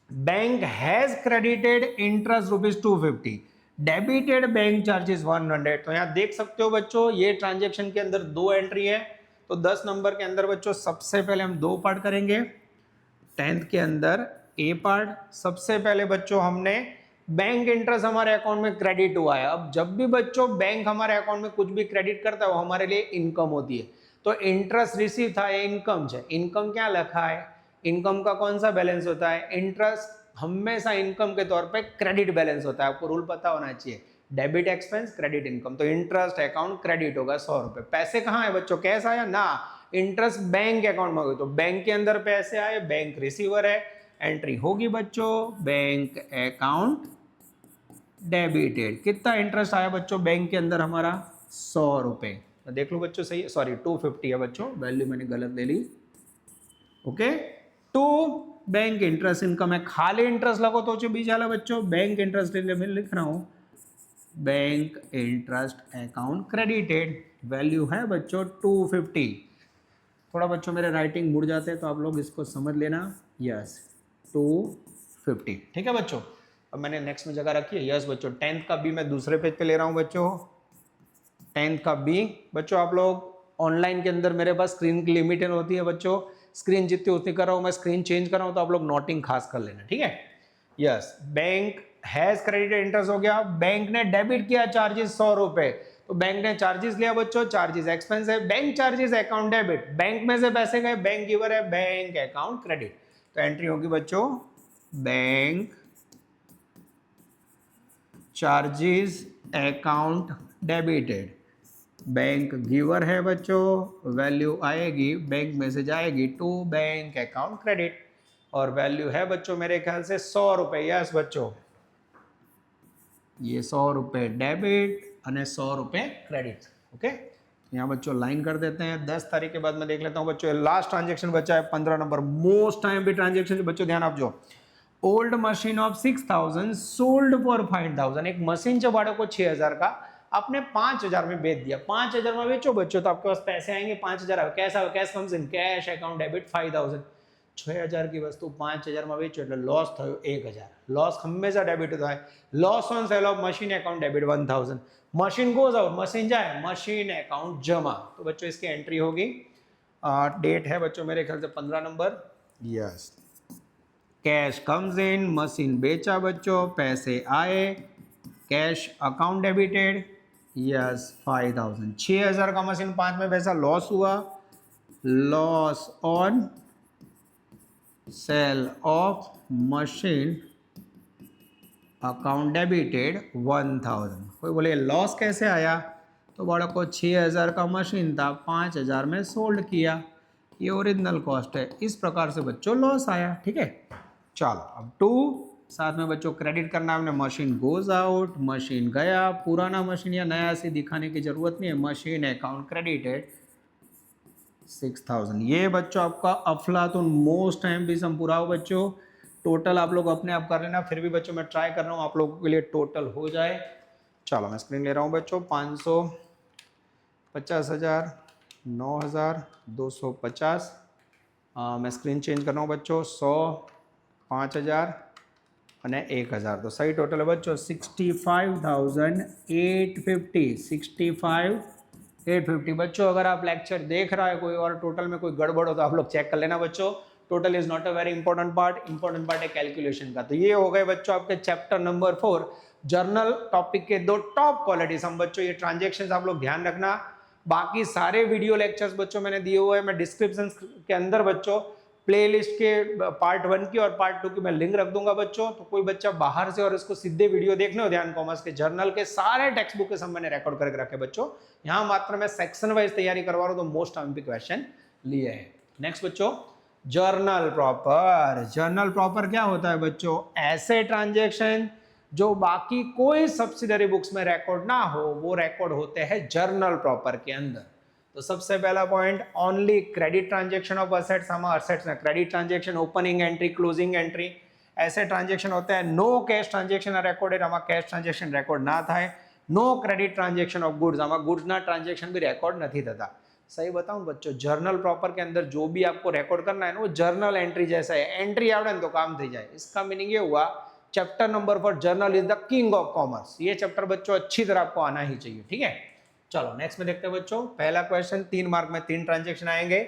bank has credited interest ₹250, debited bank charges 100। तो यहां देख सकते हो बच्चों ये ट्रांजैक्शन के अंदर 2 एंट्री है। तो 10 नंबर के अंदर बच्चों सबसे पहले हम 2 पार्ट करेंगे। 10th के अंदर ए पार्ट, सबसे पहले बच्चों हमने बैंक इंटरेस्ट हमारे अकाउंट में क्रेडिट हुआ है। अब जब भी बच्चों बैंक हमारे अकाउंट में कुछ भी क्रेडिट करता है वो हमारे लिए इनकम होती है। तो इंटरेस्ट रिसीव था, ये इनकम है। इनकम क्या लिखा है? इनकम का कौन सा बैलेंस होता है? इंटरेस्ट हमेशा इनकम के तौर पे क्रेडिट बैलेंस होता है, आपको रूल पता होना चाहिए, डेबिट एक्सपेंस क्रेडिट इनकम। तो इंटरेस्ट अकाउंट क्रेडिट होगा 100 रुपए। पैसे कहाँ है बच्चों? कैश आया ना, इंटरेस्ट बैंक अकाउंट में हो, तो बैंक के अंदर पैसे आए, बैंक रिसीवर है, एंट्री होगी बच्चों बैंक अकाउंट डेबिटेड। कितना इंटरेस्ट आया बच्चों बैंक के अंदर हमारा? 100 रुपए। देख लो बच्चों, सही है, सॉरी 250 है बच्चों, वैल्यू मैंने गलत ले ली। Okay, to bank interest income है, खाली इंटरेस्ट लगो तो बीच वाला बच्चों बैंक इंटरेस्ट लिख रहा हूं, bank interest account credited, value है बच्चों 250। थोड़ा बच्चों मेरे राइटिंग मुड़ जाते हैं तो आप लोग इसको समझ लेना। यस 250, ठीक है बच्चों। अब मैंने नेक्स्ट में जगह रखी है। यस बच्चों 10th का बी मैं दूसरे पेज पे ले रहा हूं बच्चों। 10th का बी बच्चों आप लोग ऑनलाइन के अंदर मेरे पास स्क्रीन की लिमिटेड होती है बच्चों, स्क्रीन जितनी उतनी कर रहा हूं मैं, स्क्रीन चेंज कर रहा हूं तो आप लोग नोटिंग खास कर लेना, ठीक है। Yes, bank has credited interest हो गया, बैंक ने डेबिट किया चार्जेस 100 रुपए, तो बैंक ने चार्जेस लिया बच्चों, चार्जेस एक्सपेंस है, bank charges account debit, bank में से पैसे गए, बैंक गिवर है, बैंक अकाउंट क्रेडिट। तो एंट्री होगी बच्चों bank charges account debited, bank giver है बच्चों, वैल्यू आएगी बैंक में से जाएगी टू बैंक अकाउंट क्रेडिट, और वैल्यू है बच्चों मेरे ख्याल से 100 रुपए। यस बच्चों ये 100 रुपए डेबिट और 100 रुपए क्रेडिट। ओके, यहाँ बच्चों लाइन कर देते हैं। 10 तारीख के बाद मैं देख लेता हूँ बच्चों, लास्ट ट्रांजेक्शन बचा है 15 नंबर, मोस्ट टाइम भी ट्रांजेक्शन बच्चों ध्यान आप जो old machine of 6,000 sold for 5,000। एक मशीन जो बाड़ो को 6,000 का आपने 5,000 में बेच दिया, 5,000 में बेचो बच्चों तो आपके पास पैसे आएंगे 5,000। कैसा cash comes in, cash account debit 5,000। 6000 की वस्तु 5000 में वेचो એટલે લોસ થયો 1000. લોસ હંમેશા ડેબિટ થાય. Loss on sale of machine account debit 1000. Machine goes out, machine जाए, मशीन अकाउंट जमा. तो बच्चों इसकी एंट्री होगी, डेट है बच्चों मेरे ख्याल से 15 number. Yes. Cash comes in, machine बेचा बच्चों, पैसे आए, कैश अकाउंट डेबिटेड. यस 5000. 6000 का मशीन 5 में पैसा लॉस हुआ. Loss on sale of machine account debited 1000. कोई बोले लॉस कैसे आया, तो बड़ा को 6000 का मशीन था, 5000 में सोल्ड किया, ये ओरिजिनल कॉस्ट है. इस प्रकार से बच्चों लॉस आया. ठीक है. चलो अब 2 साथ में बच्चों क्रेडिट करना हमने. मशीन गोज आउट, मशीन गया, पुराना मशीन या नया से दिखाने की जरूरत नहीं है. Machine account credited 6000. ये बच्चों आपका अफलातुन मोस्ट टाइम भी सम पूरा हो बच्चों. टोटल आप लोग अपने आप कर लेना, फिर भी बच्चों मैं ट्राई कर रहा हूँ आप लोगों के लिए टोटल हो जाए. चलो मैं स्क्रीन ले रहा हूँ बच्चों. 500, 50,000, 9,000, 250. मैं स्क्रीन चेंज कर रहा हूँ बच्चों. 100, 5,000 અને 1000. तो सही टोटल है बच्चों 65,850. 65,850. बच्चों अगर आप लेक्चर देख रहा है कोई और टोटल में कोई गड़बड़ हो तो आप लोग चेक कर लेना बच्चों. Total is not a very important part. Important part है कैलकुलेशन का. तो ये हो गए बच्चों आपके चैप्टर नंबर 4 जर्नल टॉपिक के 2 टॉप क्वालिटीज. हम बच्चों ये ट्रांजेक्शन आप लोग ध्यान रखना. बाकी सारे वीडियो लेक्चर्स बच्चों मैंने दिए हुए हैं. मैं डिस्क्रिप्शन के अंदर बच्चों प्लेलिस्ट के पार्ट 1 की और पार्ट 2 की मैं लिंक रख दूंगा बच्चों. तो कोई बच्चा बाहर से और इसको सीधे वीडियो देखने हो ध्यान कॉमर्स के जर्नल के सारे टेक्स्ट बुक के सब मैंने रिकॉर्ड करके रखे बच्चों. यहाँ मात्र मैं सेक्शन वाइज तैयारी करवा रहा हूँ, तो मोस्ट एमपी क्वेश्चन लिए हैं. नेक्स्ट बच्चों जर्नल प्रॉपर. जर्नल प्रॉपर क्या होता है बच्चों? ऐसे ट्रांजेक्शन जो बाकी कोई सब्सिडरी बुक्स में रिकॉर्ड ना हो, वो रिकॉर्ड होते हैं जर्नल प्रॉपर के अंदर. तो सबसे पहला point, only credit transaction of assets. हम असेट्स में credit transaction, opening entry, closing entry ऐसे ट्रांजेक्शन होते हैं. No cash transaction recorded. आमा कैश ट्रांजेक्शन रेकॉर्ड ना થાય. No credit transaction of goods. आमा गुड्स ना ट्रांजेक्शन भी रेकॉर्ड नहीं થતા. सही बताऊं बच्चों, जर्नल प्रॉपर के अंदर जो भी आपको रिकॉर्ड करना है ना, वो जर्नल एंट्री जैसा है. एंट्री आवड़े तो काम थी जाए. इसका मीनिंग ये हुआ chapter number 4 journal is the king of commerce. ये चैप्टर बच्चों अच्छी तरह आपको आना ही चाहिए. ठीक है. चलो नेक्स्ट में देखते हैं बच्चों. पहला क्वेश्चन 3 मार्क में 3 ट्रांजेक्शन आएंगे.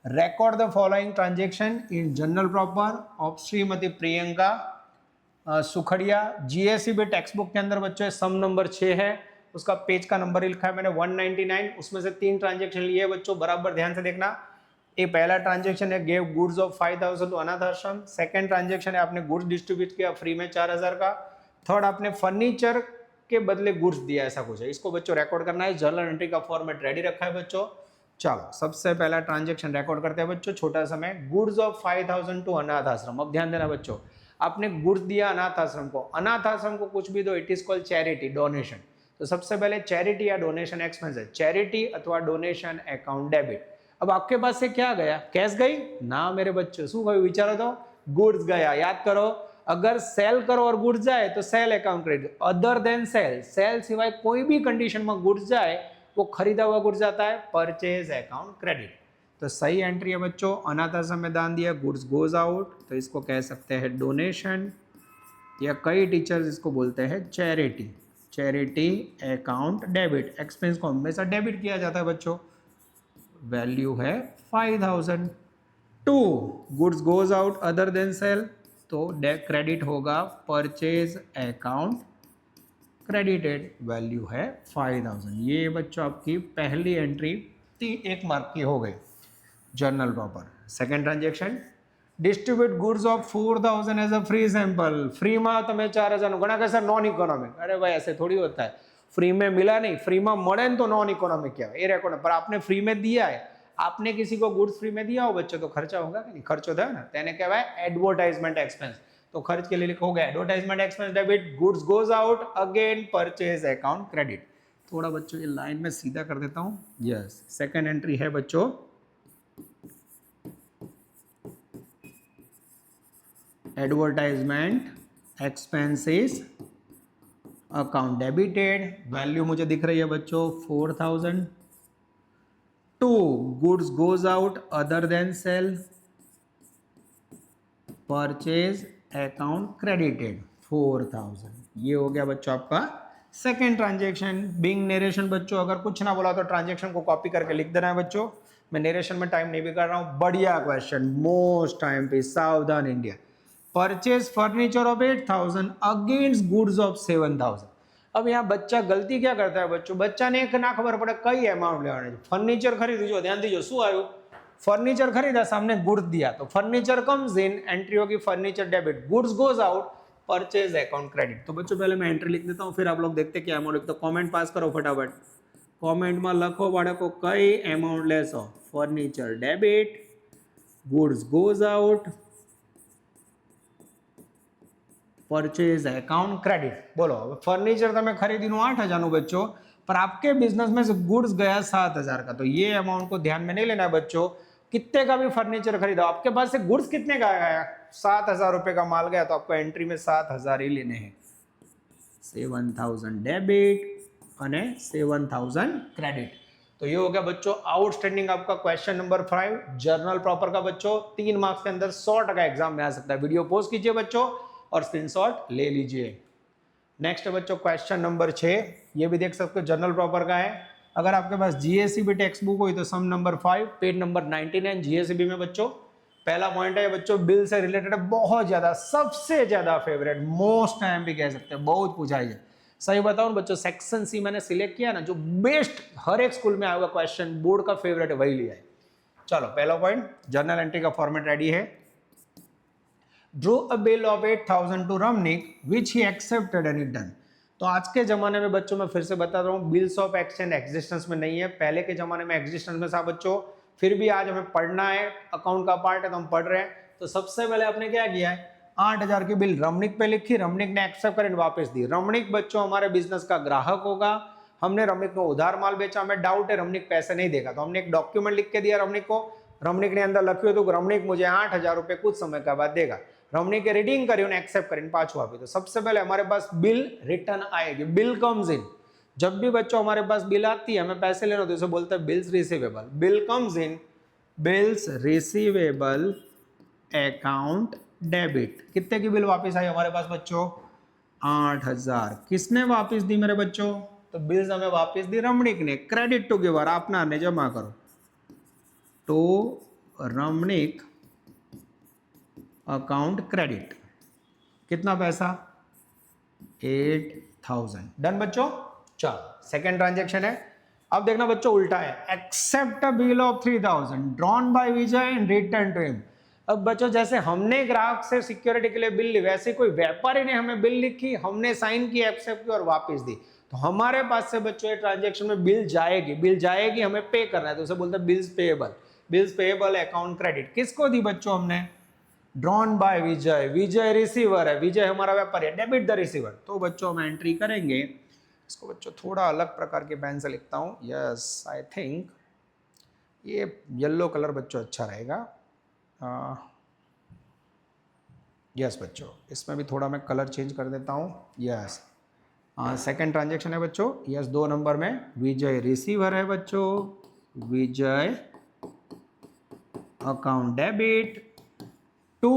Record the following transaction in journal proper of Shrimati Priyanka Sukhadia. GSCB text book के अंदर बच्चों सम नंबर 6 है, उसका पेज का नंबर लिखा है मैंने 199. उसमें से 3 ट्रांजेक्शन लिए बच्चों, बराबर ध्यान से देखना. ये पहला ट्रांजेक्शन है गेव गुड्स ऑफ 5,000 टू अनाथ आश्रम. सेकंड ट्रांजेक्शन है आपने गुड्स डिस्ट्रीब्यूट किया फ्री में 4,000 का. थर्ड आपने फर्नीचर के बदले गुड्स दिया, ऐसा कुछ है. इसको बच्चों रिकॉर्ड करना है. जर्नल एंट्री का फॉर्मेट रेडी रखा है बच्चों. चलो सबसे पहला ट्रांजेक्शन रिकॉर्ड करते हैं बच्चों. छोटा समय, गुड्स ऑफ 5,000 टू अनाथ आश्रम. अब ध्यान देना बच्चों, आपने गुड्स दिया अनाथ आश्रम को. अनाथ आश्रम को कुछ भी दो, it is called charity, donation. तो सबसे पहले चैरिटी या डोनेशन एक्सपेंस है. चैरिटी अथवा डोनेशन अकाउंट डेबिट. अब आपके पास से क्या गया? कैश गई ना मेरे बच्चों. શું ગયું વિચારો તો? गुड्स गया. याद करो, अगर सेल करो और गुड्स जाए तो sale account credit. Other than sale, sale सिवाय कोई भी कंडीशन में गुड्स जाए वो खरीदा हुआ गुड्स जाता है परचेज अकाउंट क्रेडिट. तो सही एंट्री है बच्चों. अनाथ आश्रम में दान दिया, गुड्स गोज आउट, तो इसको कह सकते हैं डोनेशन, या कई टीचर्स इसको बोलते हैं charity. Charity account debit. Expense को हमेशा डेबिट किया जाता है बच्चों. वैल्यू है 5,000. 2 goods goes out other than sale, तो क्रेडिट होगा परचेज अकाउंट क्रेडिटेड. वैल्यू है 5,000. ये बच्चों आपकी पहली एंट्री 1 मार्क की हो गई journal proper. Second transaction, distribute goods of 4,000 as a free sample. Free में तुम्हें 4,000 घना कैसा नॉन इकोनॉमिक. अरे भाई ऐसे थोड़ी होता है. फ्री में मिला नहीं, फ्री में मड़े तो नॉन इकोनॉमिक क्या है, ये रिकॉर्ड. पर आपने फ्री में दिया है, आपने किसी को गुड्स फ्री में दिया हो बच्चों, तो खर्चा होगा कि नहीं? खर्चो था ना, तेने कहवाय एडवर्टाइजमेंट एक्सपेंस. तो खर्च के लिए लिखोगे advertisement expense debit. Goods goes out again purchase account credit. थोड़ा बच्चों ये लाइन में सीधा कर देता हूं. यस, सेकंड एंट्री है बच्चों advertisement expenses account debited. Value मुझे दिख रही है बच्चों 4,000. 2 goods goes out other than sale. Purchase account credited 4000। ये हो गया बच्चों आपका सेकेंड ट्रांजेक्शन। बिंग नरेशन बच्चों अगर कुछ ना बोला तो ट्रांजेक्शन को कॉपी करके लिख देना है बच्चों। मैं नरेशन में टाइम नहीं भी कर रहा हूँ। बढ़िया क्वेश्चन, मोस्ट टाइम पे, सावधान India. Purchase furniture of 8000 against goods of 7000। अब यहाँ बच्चा गलती क्या करता है बच्चों, बच्चा ने एक ना खबर पड़े कई अमाउंट लेवाने છે। ફર્નિચર ખરીદ્યું, ધ્યાન દીજો શું આવ્યું, फर्नीचर खरीदा, सामने गुड्स दिया तो फर्नीचर कम्स इन, एंट्री होगी furniture debit, goods goes out, purchase account credit. तो बच्चों पहले मैं एंट्री लिख देता हूँ, फिर आप लोग देखते क्या अमाउंट। तो कमेंट पास करो फटाफट, कमेंट में लखो बाळको कई अमाउंट लेशो। Furniture debit, goods goes out, purchase account credit. बोलो फर्नीचर तमे खरीदी 8000 बच्चों, पर आपके बिजनेस में से गुड्स गया 7000 का, तो ये अमाउंट को ध्यान में नहीं लेना है बच्चों। कितने का भी फर्नीचर खरीदा, आपके पास से गुड्स कितने का आया, 7000 रुपए का माल गया, तो आपको एंट्री में 7000 ही लेने हैं। 7000 डेबिट और 7000 क्रेडिट। तो ये हो गया बच्चों आउटस्टैंडिंग आपका क्वेश्चन नंबर 5 जर्नल प्रॉपर का बच्चों। 3 मार्क्स के अंदर 100% एग्जाम में आ सकता है। वीडियो पॉज कीजिए बच्चों और स्क्रीनशॉट ले लीजिए। नेक्स्ट बच्चों क्वेश्चन नंबर 6, ये भी देख सकते हो जर्नल प्रॉपर का है। अगर आपके पास जीएससीबी टेक्स्ट बुक हो तो सम नंबर 5 पेज नंबर 99 जीएससीबी में बच्चों। पहला पॉइंट है बच्चों बिल से रिलेटेड है, बहुत ज्यादा, सबसे ज्यादा फेवरेट, मोस्ट टाइम भी कह सकते हैं, बहुत पूछा है। सही बताऊं बच्चों, सेक्शन सी मैंने सिलेक्ट किया ना, जो बेस्ट हर एक स्कूल में आएगा क्वेश्चन, बोर्ड का फेवरेट है, वही लिया है। चलो पहला पॉइंट, जर्नल एंट्री का फॉर्मेट रेडी है। Draw a bill of 8000 to Ramnik which he accepted and done. तो आज के जमाने में बच्चों मैं फिर से बता रहा हूँ, बिल्स ऑफ एक्सचेंज एग्जिस्टेंस में नहीं है। पहले के जमाने में एग्जिस्टेंस में था बच्चों, फिर भी आज हमें पढ़ना है, अकाउंट का पार्ट है तो हम पढ़ रहे हैं। तो सबसे पहले आपने क्या किया है, 8000 की बिल रमनिक पे लिखी, रमनिक ने एक्सेप्ट कर वापस दी। रमनिक बच्चों हमारे बिजनेस का ग्राहक होगा, हमने रमनिक को उधार माल बेचा, हमें डाउट है रमनिक पैसे नहीं देगा, तो हमने एक डॉक्यूमेंट लिख के दिया रमनिक को। रमनिक ने अंदर लख्યું હતું रमनिक मुझे 8000 रुपए कुछ समय के बाद देगा। रमनिक के रीडिंग करी, एक्सेप्ट करी, पाछू आपी। तो सबसे पहले हमारे पास बिल रिटर्न आएगी, बिल कम्स इन। जब भी बच्चों हमारे पास बिल आती है, हमें पैसे लेना, तो इसे बोलते हैं bills receivable. Bill comes in, bills receivable account debit. कितने की बिल वापस आई हमारे पास बच्चों, 8000। किसने वापस दी मेरे बच्चों, तो बिल्स हमें वापस दी रमनिक ने। क्रेडिट टू गिवर, आपना ने जमा करो, तो रमनिक अकाउंट क्रेडिट। कितना पैसा, 8000। डन बच्चों। चलो सेकेंड ट्रांजेक्शन है। अब देखना बच्चों उल्टा है, accept a bill of 3000 drawn by Vijay and return to him. अब बच्चों जैसे हमने ग्राहक से सिक्योरिटी के लिए बिल ली, वैसे कोई व्यापारी ने हमें बिल लिखी, हमने साइन की, एक्सेप्ट की और वापस दी, तो हमारे पास से बच्चों ये ट्रांजेक्शन में बिल जाएगी। बिल जाएगी, हमें पे करना है, तो उसे बोलते हैं bills payable. Bills payable account credit. किसको दी बच्चों हमने, drawn by Vijay. Vijay receiver है, विजय हमारा व्यापारी है, डेबिट द रिसीवर। तो बच्चों हम एंट्री करेंगे, इसको बच्चों थोड़ा अलग प्रकार के पेन से लिखता हूँ। यस आई थिंक ये येलो कलर बच्चों अच्छा रहेगा। यस बच्चों, इसमें भी थोड़ा मैं कलर चेंज कर देता हूँ। यस सेकेंड ट्रांजेक्शन है बच्चों। यस 2 नंबर में विजय रिसीवर है बच्चों, Vijay account debit to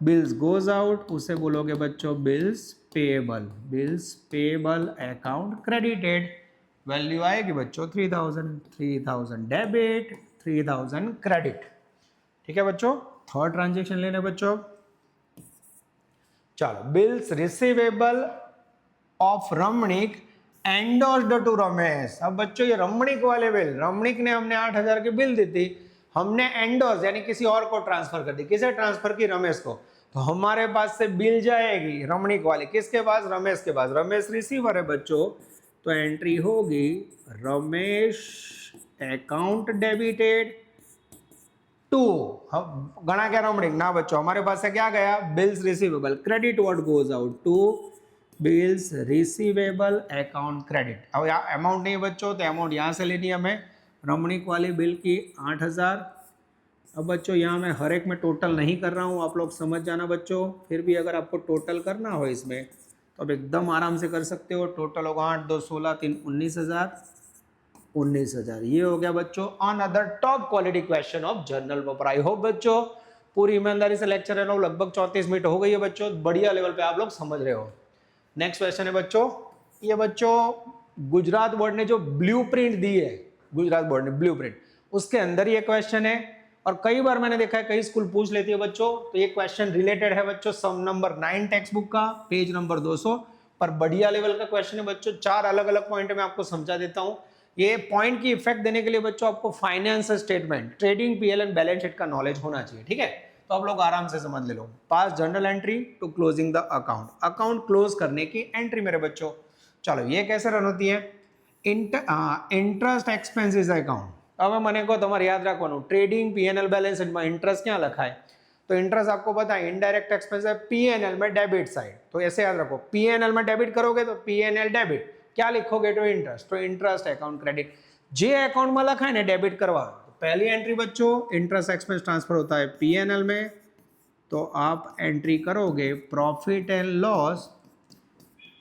bills goes out, उसे बोलोगे बच्चों bills payable. Bills payable account credited. Value आएगी बच्चों 3000। 3000 डेबिट, 3000 क्रेडिट। ठीक है बच्चों। थर्ड ट्रांजेक्शन लेने बच्चों। चलो, bills receivable of Ramnik endorsed to Ramesh. अब बच्चों ये रमनिक वाले बिल, रमनिक ने हमने 8000 की बिल दी थी, हमने एंडोर्स यानी किसी और को ट्रांसफर कर दी। किसे ट्रांसफर की, रमेश को। तो हमारे पास से बिल जाएगी रमनिक वाले, किसके पास, रमेश के पास। रमेश रिसीवर है बच्चों, तो एंट्री होगी रमेश अकाउंट डेबिटेड टू, गणा क्या रमनिक ना बच्चों, हमारे पास से क्या गया, bills receivable. Credit what goes out to bills receivable account credit. अब अमाउंट नहीं बच्चों, तो अमाउंट यहाँ से लेनी है हमें, रमनिक वाली बिल की 8000। अब बच्चों यहाँ मैं हर एक में टोटल नहीं कर रहा हूँ, आप लोग समझ जाना बच्चों। फिर भी अगर आपको टोटल करना हो इसमें तो आप एकदम आराम से कर सकते हो। टोटल होगा 8 2 16 3 19,000। 19,000 ये हो गया बच्चों another top quality question of journal paper. I hope बच्चों पूरी ईमानदारी से लेक्चर ले रहा हूँ, लगभग 34 मिनट हो गई है बच्चों, बढ़िया लेवल पे आप लोग समझ रहे हो। नेक्स्ट क्वेश्चन है बच्चों, ये बच्चों गुजरात बोर्ड ने जो ब्लूप्रिंट दी है, गुजरात बोर्ड ने ब्लूप्रिंट, उसके अंदर ये क्वेश्चन है और कई बार मैंने देखा है कई स्कूल पूछ लेती है बच्चों। तो ये क्वेश्चन रिलेटेड है बच्चों सम नंबर 9 टेक्स्ट बुक का, पेज नंबर 200 पर बढ़िया लेवल का क्वेश्चन है बच्चों। 4 अलग अलग पॉइंट में आपको समझा देता हूं। ये पॉइंट की इफेक्ट देने के लिए बच्चों आपको finance statement, trading, PL and balance sheet का नॉलेज होना चाहिए, ठीक है। तो आप लोग आराम से समझ ले लो। Pass journal entry to closing the account, account close करने की एंट्री मेरे बच्चों। चलो ये कैसे रन होती है, इंटरेस्ट एक्सपेंसिस अकाउंट। હવે મને કહો તમારે યાદ રાખવાનું ટ્રેડિંગ પીએનએલ બેલેન્સ શીટમાં इंटरेस्ट क्या लखाए, तो इंटरेस्ट आपको पता है इनडायरेक्ट एक्सपेंस है पीएनएल में डेबिट साइड, तो ऐसे याद रखो पीएनएल में डेबिट करोगे तो पीएनएल डेबिट, क्या लिखोगे तो इंटरेस्ट अकाउंट क्रेडिट, जे अकाउंट में लखा है ना डेबिट करवा। तो पहली एंट्री बच्चों इंटरेस्ट एक्सपेंस ट्रांसफर होता है पीएनएल में, तो आप एंट्री करोगे profit and loss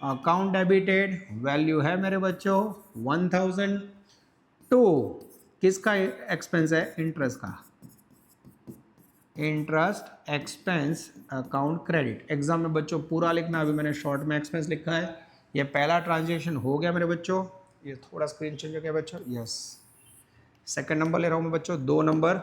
account debited, value है मेरे बच्चों 1002, किसका एक्सपेंस है, इंटरेस्ट का, interest expense account credit. Exam में बच्चों पूरा लिखना, अभी मैंने शॉर्ट में एक्सपेंस लिखा है। ये पहला ट्रांजेक्शन हो गया मेरे बच्चों, ये थोड़ा स्क्रीन चेंज हो गया बच्चों, यस। सेकंड नंबर ले रहा हूँ मैं बच्चों, 2 नंबर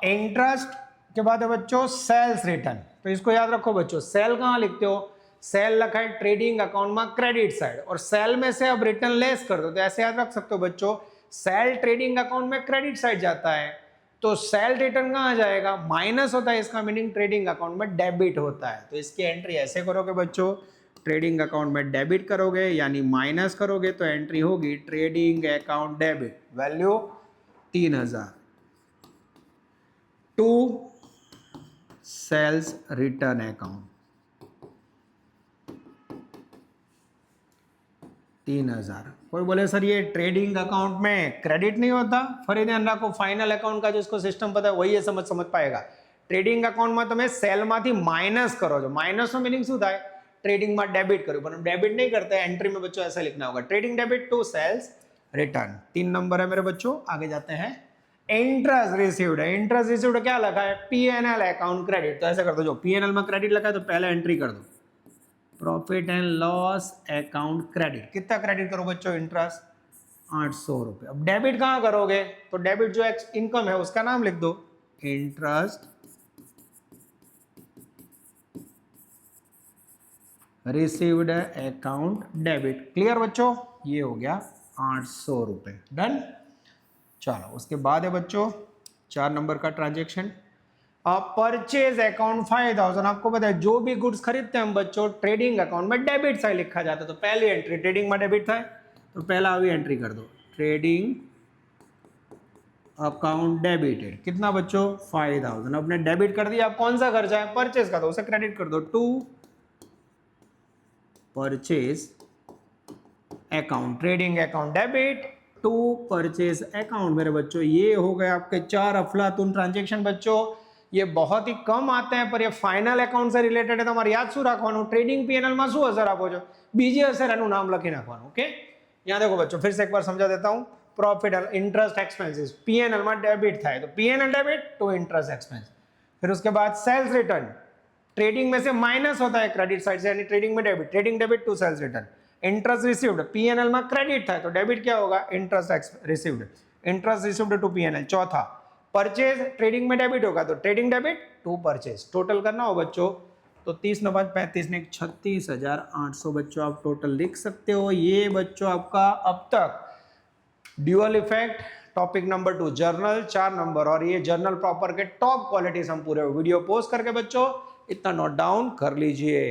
इंटरेस्ट के बाद है बच्चों सेल्स रिटर्न। तो इसको याद रखो बच्चों, सेल कहाँ लिखते हो, सेल लिखा है ट्रेडिंग अकाउंट में क्रेडिट साइड, और सेल में से अब रिटर्न लेस कर दो, तो ऐसे याद रख सकते हो बच्चों, सेल ट्रेडिंग अकाउंट में क्रेडिट साइड जाता है, तो सेल रिटर्न कहाँ जाएगा, माइनस होता है, इसका मीनिंग ट्रेडिंग अकाउंट में डेबिट होता है। तो इसकी एंट्री ऐसे करोगे बच्चों, ट्रेडिंग अकाउंट में डेबिट करोगे यानी माइनस करोगे, तो एंट्री होगी trading account debit, value 3000 to sales return account 3000। कोई बोले सर ये ट्रेडिंग अकाउंट में क्रेडिट नहीं होता, फरी ध्यान रखो फाइनल अकाउंट का जिसको सिस्टम पता है वही ये समझ पाएगा। ट्रेडिंग अकाउंट में તમે સેલ માંથી માઇનસ કરો છો, માઇનસ નો મીનિંગ શું થાય, ट्रेडिंग में डेबिट करो, पर हम डेबिट नहीं करते, एंट्री में बच्चों ऐसा लिखना होगा trading debit to sales return. 3 number है मेरे बच्चों, आगे जाते हैं। इंटरेस्ट रिसीव्ड है, इंटरेस्ट रिसीव्ड क्या लगा है, पीएनएल अकाउंट क्रेडिट, तो ऐसा कर दो, जो पीएनएल में क्रेडिट लगा है तो पहले एंट्री कर दो profit and loss account credit. कितना क्रेडिट करो बच्चों, इंटरेस्ट 800 रुपये। अब डेबिट कहाँ करोगे, तो डेबिट जो इनकम है उसका नाम लिख दो, interest received account debit. Clear बच्चों, ये हो गया 800 रुपये, डन। चलो उसके बाद है बच्चों 4 नंबर का ट्रांजेक्शन, परचेज अकाउंट 5000। आपको पता है जो भी गुड्स खरीदते हैं हम बच्चों ट्रेडिंग अकाउंट में डेबिट साइड लिखा जाता है, तो पहली एंट्री ट्रेडिंग में डेबिट था तो पहला अभी एंट्री कर दो ट्रेडिंग अकाउंट डेबिटेड, कितना बच्चों 5000। आपने डेबिट कर दिया, आप कौन सा खर्चा है परचेज का, तो उसे क्रेडिट कर दो to purchase account, trading account debit to purchase account. मेरे बच्चों ये हो गए आपके 4 अफलातून ट्रांजेक्शन बच्चों। ये बहुत ही कम आते हैं पर ये फाइनल अकाउंट से रिलेटेड है, તમારે યાદ શું રાખવાનું, ટ્રેડિંગ પીએનએલ માં શું અસર આપો છો, બીજી અસર એનું નામ લખી નાખવાનું, ઓકે। यहाँ देखो बच्चों फिर से एक बार समझा देता हूँ, प्रॉफिट इंटरेस्ट एक्सपेंसेस पीएनएल में डेबिट था तो PNL debit to interest expense. फिर उसके बाद सेल्स रिटर्न, ट्रेडिंग में से माइनस होता है क्रेडिट साइड से, यानी ट्रेडिंग में debit, trading debit to sales return. Interest received, PNL में क्रेडिट था तो डेबिट क्या होगा, interest received, interest received to PNL. चौथा परचेज, ट्रेडिंग में डेबिट होगा तो trading debit to purchase. Total करना हो बच्चों तो 30 9 5 35 ने 36,800 बच्चों आप टोटल लिख सकते हो। ये बच्चों आपका अब तक dual effect topic number 2 journal 4 number, और ये जर्नल प्रॉपर के टॉप क्वालिटी हम पूरे वीडियो पोस्ट करके बच्चों इतना नोट डाउन कर लीजिए।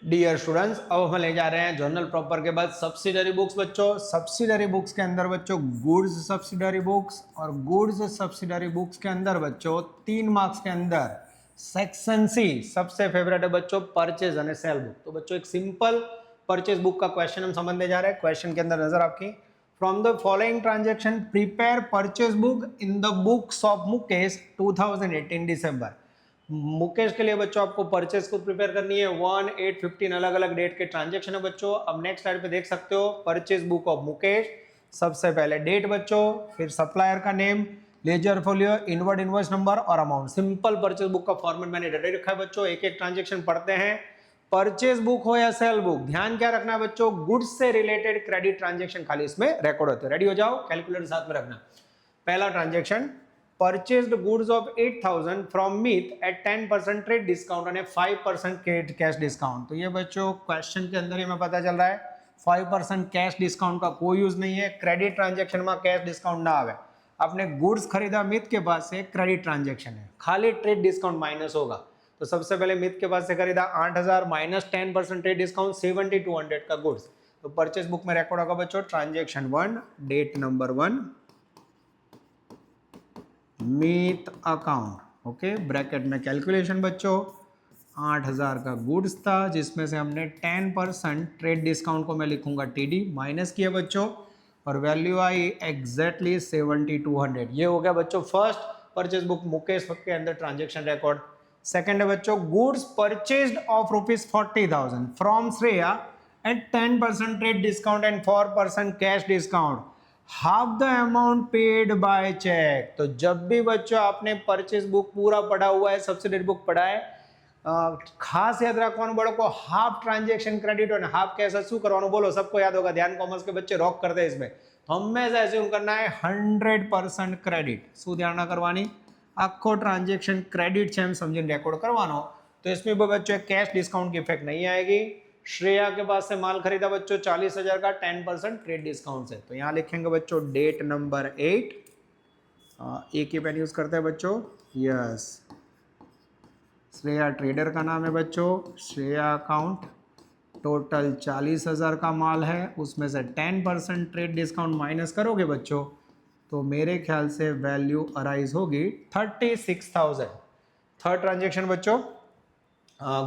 डियर स्टूडेंट्स, अब हम ले जा रहे हैं जर्नल प्रॉपर के बाद सब्सिडरी बुक्स बच्चों। सब्सिडरी बुक्स के अंदर बच्चों गुड्स सब्सिडरी बुक्स, और गुड्स सब्सिडरी बुक्स के अंदर बच्चों 3 मार्क्स के अंदर सेक्शन सी सबसे फेवरेट है बच्चों परचेज और सेल बुक। तो बच्चों एक सिंपल परचेज बुक का क्वेश्चन हम समझने जा रहे हैं। क्वेश्चन के अंदर नजर आपकी, from the following transaction prepare purchase book in the books of Mukesh 2018 दिसंबर। मुकेश के लिए बच्चों आपको परचेज को प्रिपेयर करनी है, 1, 8, 15 अलग अलग डेट के ट्रांजेक्शन है बच्चों। अब नेक्स्ट स्लाइड पे देख सकते हो परचेज बुक ऑफ मुकेश सबसे पहले डेट बच्चों, फिर सप्लायर का name, ledger folio, inward invoice number और अमाउंट। सिंपल परचेज बुक का फॉर्मेट मैंने रेडी रखा है बच्चों। एक एक ट्रांजेक्शन पढ़ते हैं। परचेज बुक हो या सेल बुक, ध्यान क्या रखना है बच्चों, गुड्स से रिलेटेड क्रेडिट ट्रांजेक्शन खाली इसमें रिकॉर्ड होते हैं। रेडी हो जाओ, कैलकुलेटर साथ में रखना। पहला transaction, purchased goods of 8,000 from Meet at 10% trade discount and a 5% cash discount. तो ये बच्चों क्वेश्चन के अंदर ही हमें पता चल रहा है 5% कैश डिस्काउंट का कोई यूज नहीं है। क्रेडिट ट्रांजेक्शन में कैश डिस्काउंट ना आवे। आपने गुड्स खरीदा मित के पास से, क्रेडिट ट्रांजेक्शन है, खाली ट्रेड डिस्काउंट माइनस होगा। तो सबसे पहले मित के पास से खरीदा 8,000 माइनस 10% ट्रेड डिस्काउंट 7,200 का गुड्स। तो परचेज बुक में रिकॉर्ड होगा बच्चों ट्रांजेक्शन 1, डेट नंबर 1, मीत अकाउंट। ओके, ब्रैकेट में कैलकुलेशन बच्चों, 8,000 का गुड्स था जिसमें से हमने 10% ट्रेड डिस्काउंट को मैं लिखूंगा टीडी माइनस किया बच्चों, और वैल्यू आई एग्जैक्टली 7,200। ये हो गया बच्चों फर्स्ट परचेज बुक मुकेश के अंदर ट्रांजेक्शन रिकॉर्ड। सेकंड है बच्चों, goods purchased of ₹40,000 from Shreya at 10% trade discount and 4% cash discount, half the amount paid by cheque. तो जब भी बच्चों आपने परचेज बुक पूरा पढ़ा हुआ है, सब्सिडी बुक पढ़ा है, खास याद रखवानो बड़ो को हाफ ट्रांजेक्शन क्रेडिट और हाफ कैश शू करवानो बोलो, सबको याद होगा। ध्यान कॉमर्स के बच्चे रॉक करते हैं इसमें। तो हमेशा एज्यूम करना है 100% क्रेडिट। शू ध्यान ना करवानी, आखो ट्रांजेक्शन क्रेडिट है, हम समझिए रिकॉर्ड करवानो। तो इसमें भी बच्चों कैश डिस्काउंट की इफेक्ट नहीं आएगी। श्रेया के पास से माल खरीदा बच्चों 40,000 का 10% ट्रेड डिस्काउंट से। तो यहाँ लिखेंगे बच्चों डेट नंबर 8, एक ही पेन यूज करते हैं बच्चों, यस। श्रेया ट्रेडर का नाम है बच्चों, श्रेया अकाउंट, टोटल 40,000 का माल है, उसमें से 10% ट्रेड डिस्काउंट माइनस करोगे बच्चों तो मेरे ख्याल से वैल्यू अराइज होगी 36,000। थर्ड ट्रांजेक्शन बच्चों,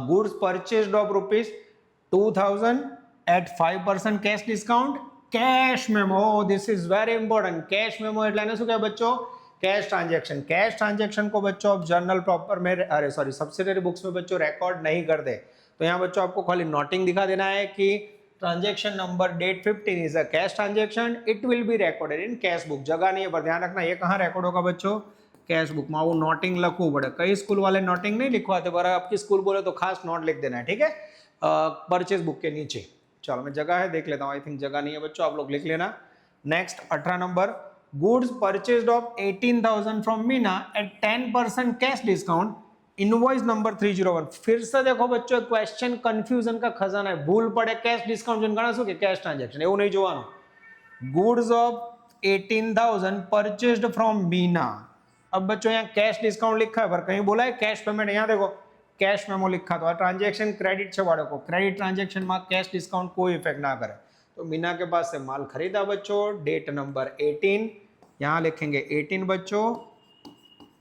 goods purchased of ₹2,000 at 5% cash discount, cash memo, this is very important. Cash memo એટલે એને શું કહે बच्चों, कैश ट्रांजेक्शन। कैश ट्रांजेक्शन को बच्चों आप जर्नल प्रॉपर में, अरे सॉरी, सब्सिडरी बुक्स में बच्चों रिकॉर्ड नहीं करते। तो यहाँ बच्चों आपको खाली नोटिंग दिखा देना है कि transaction number date 15 is a cash transaction, it will be recorded in cash book. जगह नहीं है पर ध्यान रखना, ये कहाँ रिकॉर्ड होगा बच्चों, कैश बुक में। वो नोटिंग लखવું પડે। कई स्कूल वाले नोटिंग नहीं लिखवाते, पर आपकी स्कूल बोले तो खास नोट लिख देना है, ठीक है, परचेज बुक के नीचे। चलो मैं जगह है देख लेता हूँ, आई थिंक जगह नहीं है बच्चों, आप लोग लिख लेना। Next 18 number, goods purchased of 18,000 from Meena at 10% cash discount, invoice number 301। फिर से देखो बच्चों, क्वेश्चन कंफ्यूजन का खजाना है, भूल पड़े कैश डिस्काउंट जो गणा શું કે कैश ट्रांजेक्शन એવું नहीं જોવાનું। Goods of 18,000 purchased from Meena. अब बच्चों यहाँ कैश डिस्काउंट लिखा है पर कहीं बोला है कैश पेमेंट, यहाँ देखो कैश मेमो लिखा तो ट्रांजेक्शन क्रेडिट છે बाળકો, क्रेडिट ट्रांजेक्शन में कैश डिस्काउंट कोई इफेक्ट ना करे। तो मीना के पास से माल खरीदा बच्चों, डेट नंबर 18, यहाँ लिखेंगे 18 बच्चों,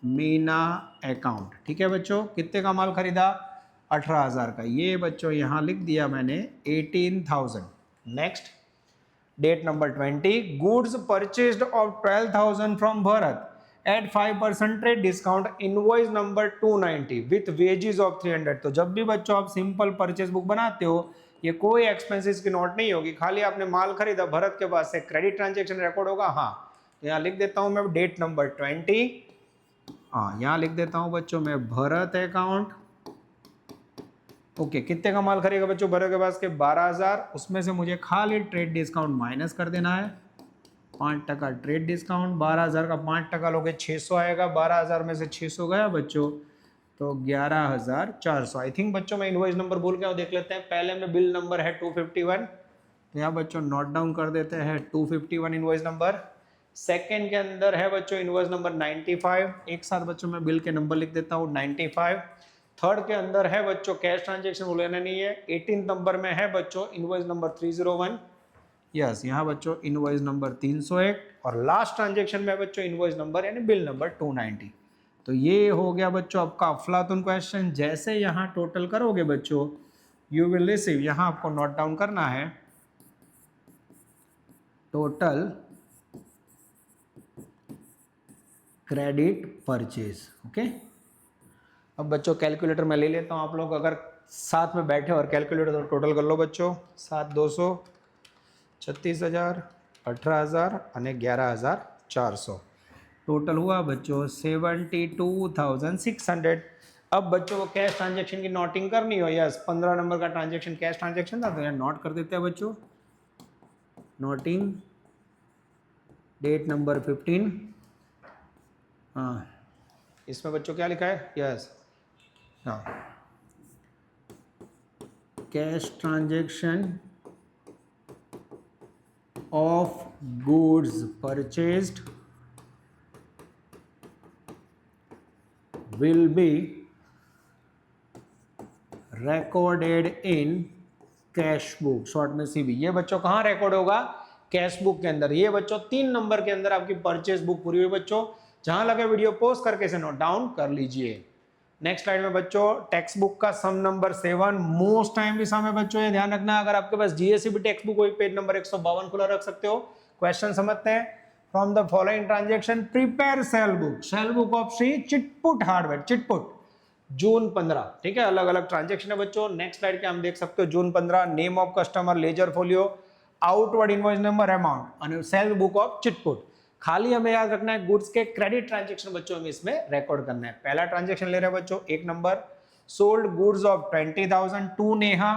मीना अकाउंट, ठीक है बच्चों। कितने का माल खरीदा, 18,000 का, ये बच्चों यहाँ लिख दिया मैंने 18,000। Next date number 20, goods purchased of 12,000 from Bharat at 5% trade discount, invoice number 290 with wages of 300। तो जब भी बच्चों आप सिंपल परचेज बुक बनाते हो, ये कोई एक्सपेंसेस की नोट नहीं होगी, खाली आपने माल खरीदा भरत के पास से, क्रेडिट ट्रांजेक्शन रिकॉर्ड होगा। हाँ, तो यहाँ लिख देता हूँ मैं डेट नंबर 20, हाँ यहाँ लिख देता हूँ बच्चों मैं भरत अकाउंट। ओके, कितने का माल खरीदेगा बच्चों भरत के पास के 12,000, उसमें से मुझे खाली ट्रेड डिस्काउंट माइनस कर देना है, 5% ट्रेड डिस्काउंट, 12,000 का 5% लोगे 600 आएगा, 12,000 में से 600 गया बच्चों तो 11,400। आई थिंक बच्चों मैं इनवॉइस नंबर भूल गया हूँ, देख लेते हैं। पहले में बिल नंबर है 251, तो यहाँ बच्चों नोट डाउन कर देते हैं 251 इनवॉइस नंबर। सेकेंड के अंदर है बच्चों इनवॉइस नंबर 95, एक साथ बच्चों मैं बिल के नंबर लिख देता हूँ 95। थर्ड के अंदर है बच्चों कैश ट्रांजेक्शन लेना नहीं है। 18 नंबर में है बच्चों इनवॉइस नंबर 301, यस यहाँ बच्चों इनवॉइस नंबर 301, और लास्ट ट्रांजेक्शन में बच्चों इनवॉइस नंबर यानी बिल नंबर 290। तो ये हो गया बच्चों आपका अफलातून क्वेश्चन। जैसे यहाँ टोटल करोगे बच्चों, यू विल रिसीव, यहाँ आपको नोट डाउन करना है टोटल क्रेडिट परचेज। ओके, अब बच्चों कैलकुलेटर में ले लेता हूँ, आप लोग अगर साथ में बैठे और कैलकुलेटर तो टोटल कर लो बच्चों। 7,200, 36,000, 18,000 અને 11,400 टोटल हुआ बच्चों 72,600। अब बच्चों को कैश ट्रांजेक्शन की नोटिंग करनी हो, यस 15 नंबर का ट्रांजेक्शन कैश ट्रांजेक्शन था तो यहाँ नोट कर देते हैं बच्चों, नोटिंग डेट नंबर 15। हाँ इसमें बच्चों क्या लिखा है, यस हाँ cash transaction of goods purchased will be recorded in cash book, short में सीबी। ये बच्चों कहाँ रिकॉर्ड होगा, कैश बुक के अंदर। ये बच्चों 3 नंबर के अंदर आपकी परचेज बुक पूरी हुई बच्चों। जहां लगे वीडियो पॉज करके इसे नोट डाउन कर लीजिए। नेक्स्ट स्लाइड में बच्चों टेक्स्ट बुक का सम नंबर 7 मोस्ट टाइम भी सम है बच्चों, ये ध्यान रखना। अगर आपके पास जीएससीबी टेक्स्ट बुक हो पेज नंबर 152 खुला रख सकते हो। क्वेश्चन समझते हैं। From the following transaction prepare sale book of Shri Chitput hardware, Chitput June 15, ठीक है। अलग अलग ट्रांजेक्शन है बच्चों। नेक्स्ट स्लाइड के हम देख सकते हो जून 15 name of customer, ledger folio, outward invoice number, amount और सेल बुक ऑफ चिटपुट। खाली हमें याद रखना है गुड्स के क्रेडिट ट्रांजेक्शन बच्चों में इसमें रिकॉर्ड करना है। पहला ट्रांजेक्शन ले रहे हैं बच्चों 1 number, sold goods of 20,000 to Neha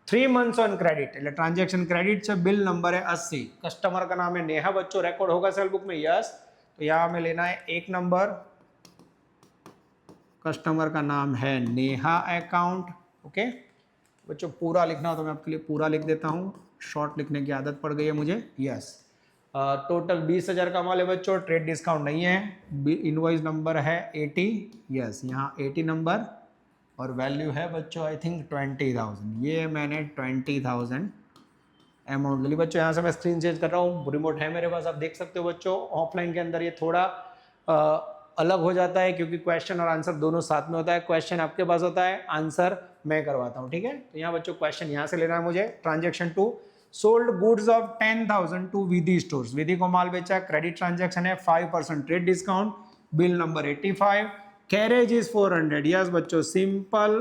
3 months on credit, એટલે ट्रांजेक्शन क्रेडिट से बिल नंबर है 80, कस्टमर का नाम है नेहा बच्चों, रिकॉर्ड होगा सेल बुक में, यस। तो यहाँ हमें लेना है 1 नंबर, कस्टमर का नाम है नेहा अकाउंट, ओके बच्चों। पूरा लिखना हो तो मैं आपके लिए पूरा लिख देता हूँ, शॉर्ट लिखने की आदत पड़ गई है मुझे, यस। टोटल 20,000 का माल है बच्चों, ट्रेड डिस्काउंट नहीं है। इनवॉइस नंबर है 80, यस यहाँ 80 नंबर और वैल्यू है बच्चों आई थिंक 20,000। ये मैंने 20,000 अमाउंट ले ली बच्चों। यहाँ से मैं स्क्रीन चेंज कर रहा हूँ, रिमोट है मेरे पास, आप देख सकते हो बच्चों। ऑफलाइन के अंदर ये थोड़ा अलग हो जाता है क्योंकि क्वेश्चन और आंसर दोनों साथ में होता है। क्वेश्चन आपके पास होता है, आंसर मैं करवाता हूँ, ठीक है। तो यहाँ बच्चों क्वेश्चन यहाँ से लेना है मुझे। Transaction 2 sold goods of 10,000 to Vidhi stores, Vidhi को माल बेचा, क्रेडिट ट्रांजेक्शन है, 5% trade discount, bill number 85, carriage is 400, yes बच्चों। सिंपल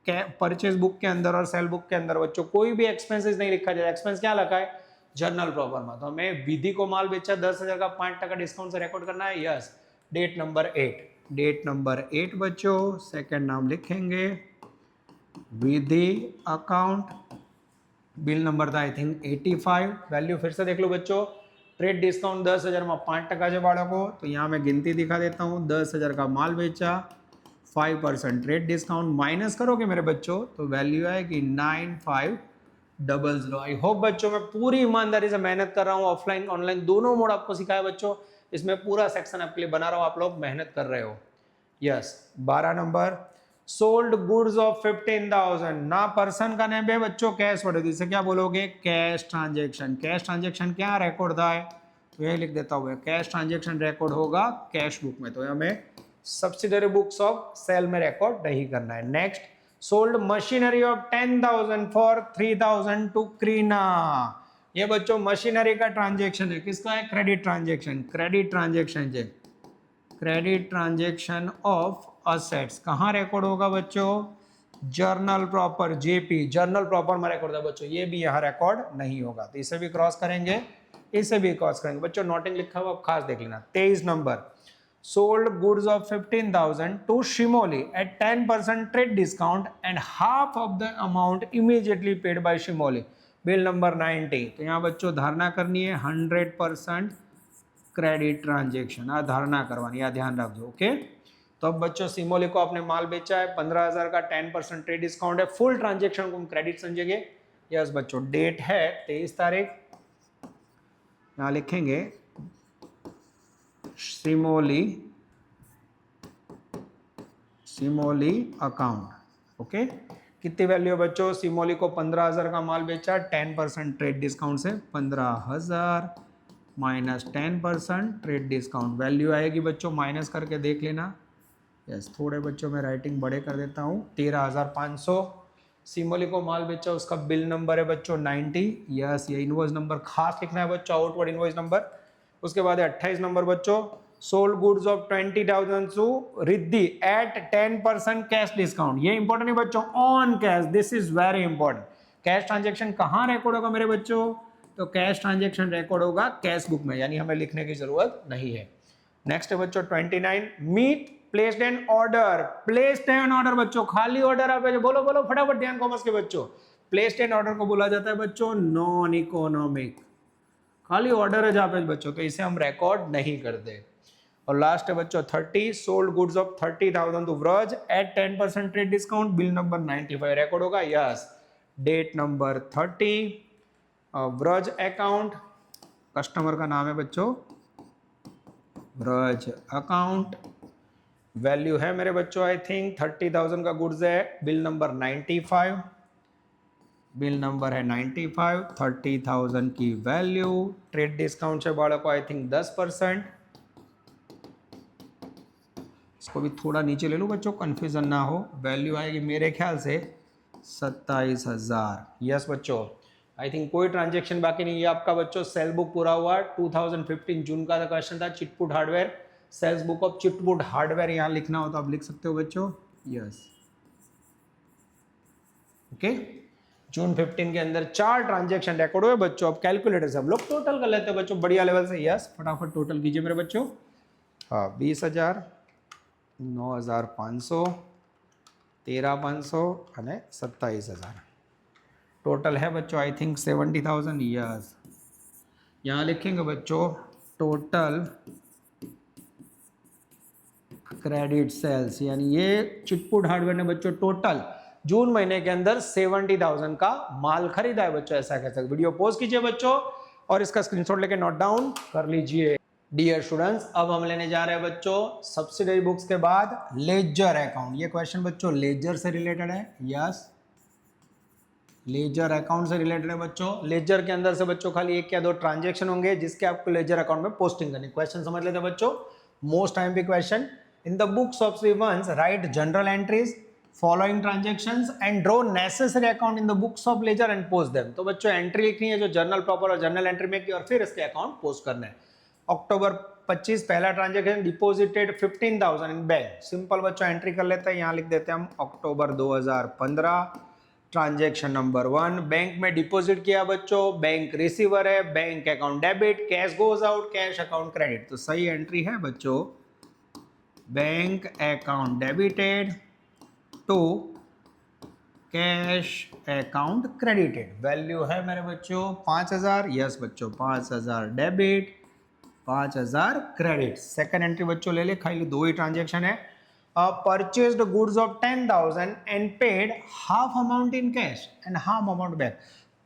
परचेज बुक के अंदर और सेल बुक के अंदर बच्चों कोई भी एक्सपेंसेस नहीं लिखा जाए। एक्सपेंस क्या लिखा है, जर्नल प्रॉपर में। तो हमें विधि को माल बेचा 10,000 का 5% डिस्काउंट से रिकॉर्ड करना है, yes. Date number 8, date number 8 बच्चों। सेकंड नाम लिखेंगे विधि अकाउंट, बिल नंबर था आई थिंक 85, वैल्यू फिर से देख लो बच्चों। ट्रेड डिस्काउंट 10,000 में 5% છે બાળકો, तो यहाँ मैं गिनती दिखा देता हूँ। 10,000 का माल बेचा, 5% ट्रेड डिस्काउंट, माइनस करोगे मेरे बच्चों तो वैल्यू आएगी 9500। आई होप बच्चों मैं पूरी ईमानदारी से मेहनत कर रहा हूँ, ऑफलाइन ऑनलाइन दोनों मोड आपको सिखाया बच्चों। इसमें पूरा सेक्शन आपके लिए बना रहा हूँ, आप लोग मेहनत कर रहे हो, yes. 12 number sold goods of 15,000 ना पर्सन का नेम है बच्चों, कैश वर्ड, इसे क्या बोलोगे, कैश ट्रांजेक्शन। कैश ट्रांजेक्शन क्या रिकॉर्ड था है तो ये लिख देता हूँ, कैश ट्रांजेक्शन रिकॉर्ड होगा कैश बुक में, तो हमें सब्सिडरी बुक्स ऑफ सेल में रिकॉर्ड नहीं करना है। Next sold machinery of 10,000 for 3,000 to Kreena, ये बच्चों मशीनरी का ट्रांजेक्शन है, किसका है, क्रेडिट ट्रांजेक्शन। क्रेडिट ट्रांजेक्शन है, क्रेडिट ट्रांजेक्शन ऑफ असेट्स कहाँ रिकॉर्ड होगा बच्चों, journal proper JP, journal proper में रिकॉर्ड है बच्चों। ये भी यहाँ रिकॉर्ड नहीं होगा, तो इसे भी क्रॉस करेंगे, इसे भी क्रॉस करेंगे बच्चों। नोटिंग लिखा हुआ खास देख लेना। 23 number sold goods of 15,000 to Shimoli at 10% trade discount and half of the amount immediately paid by Shimoli, bill number 90। तो यहाँ बच्चों धारणा करनी है 100% क्रेडिट ट्रांजेक्शन, आ धारणा करवानी, या ध्यान रखो, ओके। तो अब बच्चों सिमोली को आपने माल बेचा है 15,000 का, 10% ट्रेड डिस्काउंट है, फुल ट्रांजेक्शन को हम क्रेडिट समझेंगे, यस बच्चों। डेट है 23 तारीख, यहाँ लिखेंगे सिमोली अकाउंट, ओके। कितनी वैल्यू है बच्चों, सिमोली को 15,000 का माल बेचा, 10% ट्रेड डिस्काउंट से 15,000 माइनस 10% ट्रेड डिस्काउंट, वैल्यू आएगी बच्चों, माइनस करके देख लेना, यस। थोड़े बच्चों में राइटिंग बड़े कर देता हूँ, 13,500। सिमोली को माल बेचा, उसका बिल नंबर है बच्चों 90, यस। ये इनवॉइस नंबर खास लिखना है बच्चों, आउटवर्ड इनवॉइस नंबर। उसके बाद 28 नंबर बच्चों sold goods of 20,000 to Riddhi at 10% cash discount, ये इंपॉर्टेंट है बच्चों, on cash, this is very important. Cash transaction कहाँ रिकॉर्ड होगा मेरे बच्चों, तो कैश ट्रांजेक्शन रिकॉर्ड होगा कैश बुक में, यानी हमें लिखने की जरूरत नहीं है। नेक्स्ट है बच्चों 29, Meet placed an order. Placed an order बच्चों, खाली ऑर्डर आप बोलो बोलो फटाफट ध्यान कॉमर्स के बच्चों। प्लेस्ड एन ऑर्डर को बोला जाता है बच्चों नॉन इकोनॉमिक, खाली ऑर्डर है जहाँ पे बच्चों, तो इसे हम रिकॉर्ड नहीं करते। और लास्ट है बच्चों 30, sold goods of 30,000 to Vraj at 10% trade discount, bill number 95 record होगा। Yes, date number 30, Vraj account, customer का नाम है बच्चों व्रज अकाउंट, वैल्यू है मेरे बच्चों आई थिंक 30,000 का गुड्स है, बिल नंबर 95, बिल नंबर है 95, 30,000 की वैल्यू, ट्रेड डिस्काउंट है बाड़ों को आई थिंक 10%। इसको भी थोड़ा नीचे ले लो बच्चों, कंफ्यूजन ना हो। वैल्यू आएगी मेरे ख्याल से 27,000। यस बच्चों, आई थिंक कोई ट्रांजेक्शन बाकी नहीं है आपका बच्चों। सेल बुक पूरा हुआ, 2015 जून का क्वेश्चन था, Chitput hardware, sales book of Chitput hardware यहाँ लिखना हो तो आप लिख सकते हो बच्चों। यस, ओके, जून 15 के अंदर 4 ट्रांजेक्शन रिकॉर्ड हुए बच्चों। अब कैलकुलेटर से हम लोग टोटल कर लेते हैं बच्चों, बढ़िया लेवल से। यस, फटाफट टोटल कीजिए मेरे बच्चों। हाँ, 20,000, 9,500, 13,500 અને 27,000 टोटल है बच्चों आई थिंक 70,000। यस, यहाँ लिखेंगे बच्चों टोटल क्रेडिट सेल्स, यानी ये चिटपुट हार्डवेयर ने बच्चों टोटल जून महीने के अंदर 70,000 का माल खरीदा है बच्चों, ऐसा कह सकते। वीडियो पॉज कीजिए बच्चों और इसका स्क्रीनशॉट लेके नोट डाउन कर लीजिए। डियर स्टूडेंट्स, अब हम लेने जा रहे हैं बच्चों सब्सिडरी बुक्स के बाद लेजर अकाउंट। ये क्वेश्चन बच्चों लेजर से रिलेटेड है। यस, लेजर अकाउंट से रिलेटेड है बच्चों। लेजर के अंदर से बच्चों खाली 1 या 2 ट्रांजेक्शन होंगे जिसके आपको लेजर अकाउंट में पोस्टिंग करनी। क्वेश्चन समझ लेते हैं बच्चों, मोस्ट टाइम पे question. In the books of Vansh write journal entries following transactions and draw necessary account in the books of ledger and post them. तो बच्चों एंट्री लिखनी है जो जर्नल प्रॉपर और जर्नल एंट्री में की, और फिर इसके अकाउंट पोस्ट करना है। अक्टूबर 25 पहला transaction, deposited 15,000 in bank. Simple बच्चों एंट्री कर लेते हैं, यहाँ लिख देते हैं हम अक्टूबर 2015, ट्रांजेक्शन नंबर 1, बैंक में डिपॉजिट किया बच्चों, बैंक रिसीवर है, bank account debit, cash goes out, cash account credit. तो सही एंट्री है बच्चों bank account debited to cash account credited. Value है मेरे बच्चों 5,000। यस बच्चों, 5,000 डेबिट, 5,000 क्रेडिट। सेकंड एंट्री बच्चों ले ले, खाली 2 ही ट्रांजेक्शन है। Purchased goods of 10,000 and paid half amount in cash and half amount back.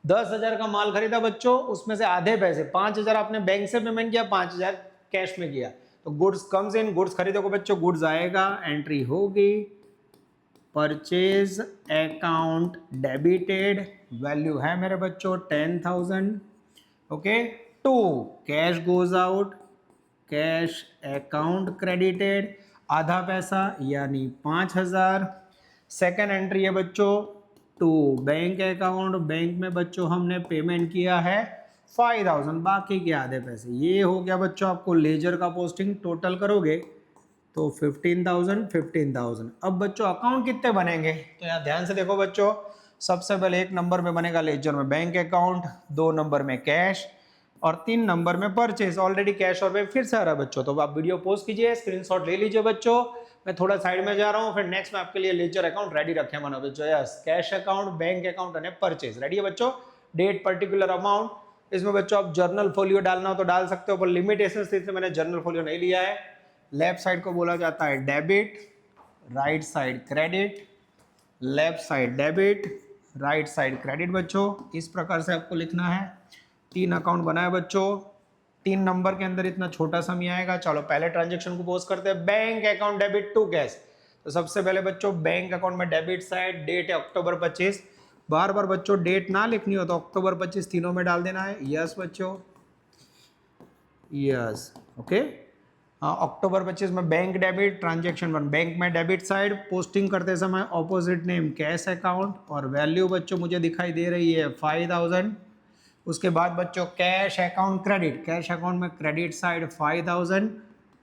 10,000 का माल खरीदा बच्चों, उसमें से आधे पैसे 5,000 आपने बैंक से पेमेंट किया, 5,000 कैश में किया। तो गुड्स कम्स इन, गुड्स खरीदोगे बच्चों, गुड्स आएगा, एंट्री होगी परचेज अकाउंट डेबिटेड, वैल्यू है मेरे बच्चों 10,000। Okay, to cash goes out, cash account credited, आधा पैसा यानी 5,000। सेकेंड एंट्री है बच्चों टू बैंक अकाउंट, बैंक में बच्चों हमने पेमेंट किया है 5,000, बाकी के आधे पैसे। ये हो गया बच्चों आपको लेजर का पोस्टिंग। टोटल करोगे तो 15,000, 15,000। अब बच्चों अकाउंट कितने बनेंगे, तो यहाँ ध्यान से देखो बच्चों। सबसे पहले 1 नंबर में बनेगा लेजर में बैंक अकाउंट, 2 नंबर में कैश और 3 नंबर में परचेज। ऑलरेडी कैश और बैंक फिर से आ रहा है बच्चों, तो आप वीडियो पॉज कीजिए, स्क्रीनशॉट ले लीजिए बच्चों। मैं थोड़ा साइड में जा रहा हूँ, फिर नेक्स्ट में आपके लिए लेजर अकाउंट रेडी रखे मानो बच्चों। Yes, cash account, bank account और परचेज रेडी है बच्चों। डेट, पर्टिकुलर अमाउंट, इसमें बच्चों आप जर्नल फोलियो डालना हो तो डाल सकते हो, पर लिमिटेशन से मैंने जर्नल फोलियो नहीं लिया है। लेफ्ट साइड को बोला जाता है debit, right side credit, left side debit, right side credit बच्चों। इस प्रकार से आपको लिखना है। 3 अकाउंट बनाए बच्चों, 3 नंबर के अंदर इतना छोटा सम ही आएगा। चलो पहले ट्रांजेक्शन को पोज करते हैं, bank account debit to cash. तो सबसे पहले बच्चों बैंक अकाउंट में डेबिट साइड, डेट है अक्टूबर 25। बार बार बच्चों डेट ना लिखनी हो तो अक्टूबर 25 तीनों में डाल देना है। यस बच्चों, यस, ओके। अक्टूबर 25 में बैंक डेबिट, ट्रांजेक्शन 1, बैंक में डेबिट साइड, पोस्टिंग करते समय ऑपोजिट नेम कैश अकाउंट, और वैल्यू बच्चों मुझे दिखाई दे रही है 5,000। उसके बाद बच्चों cash account credit, cash account में credit side 5,000,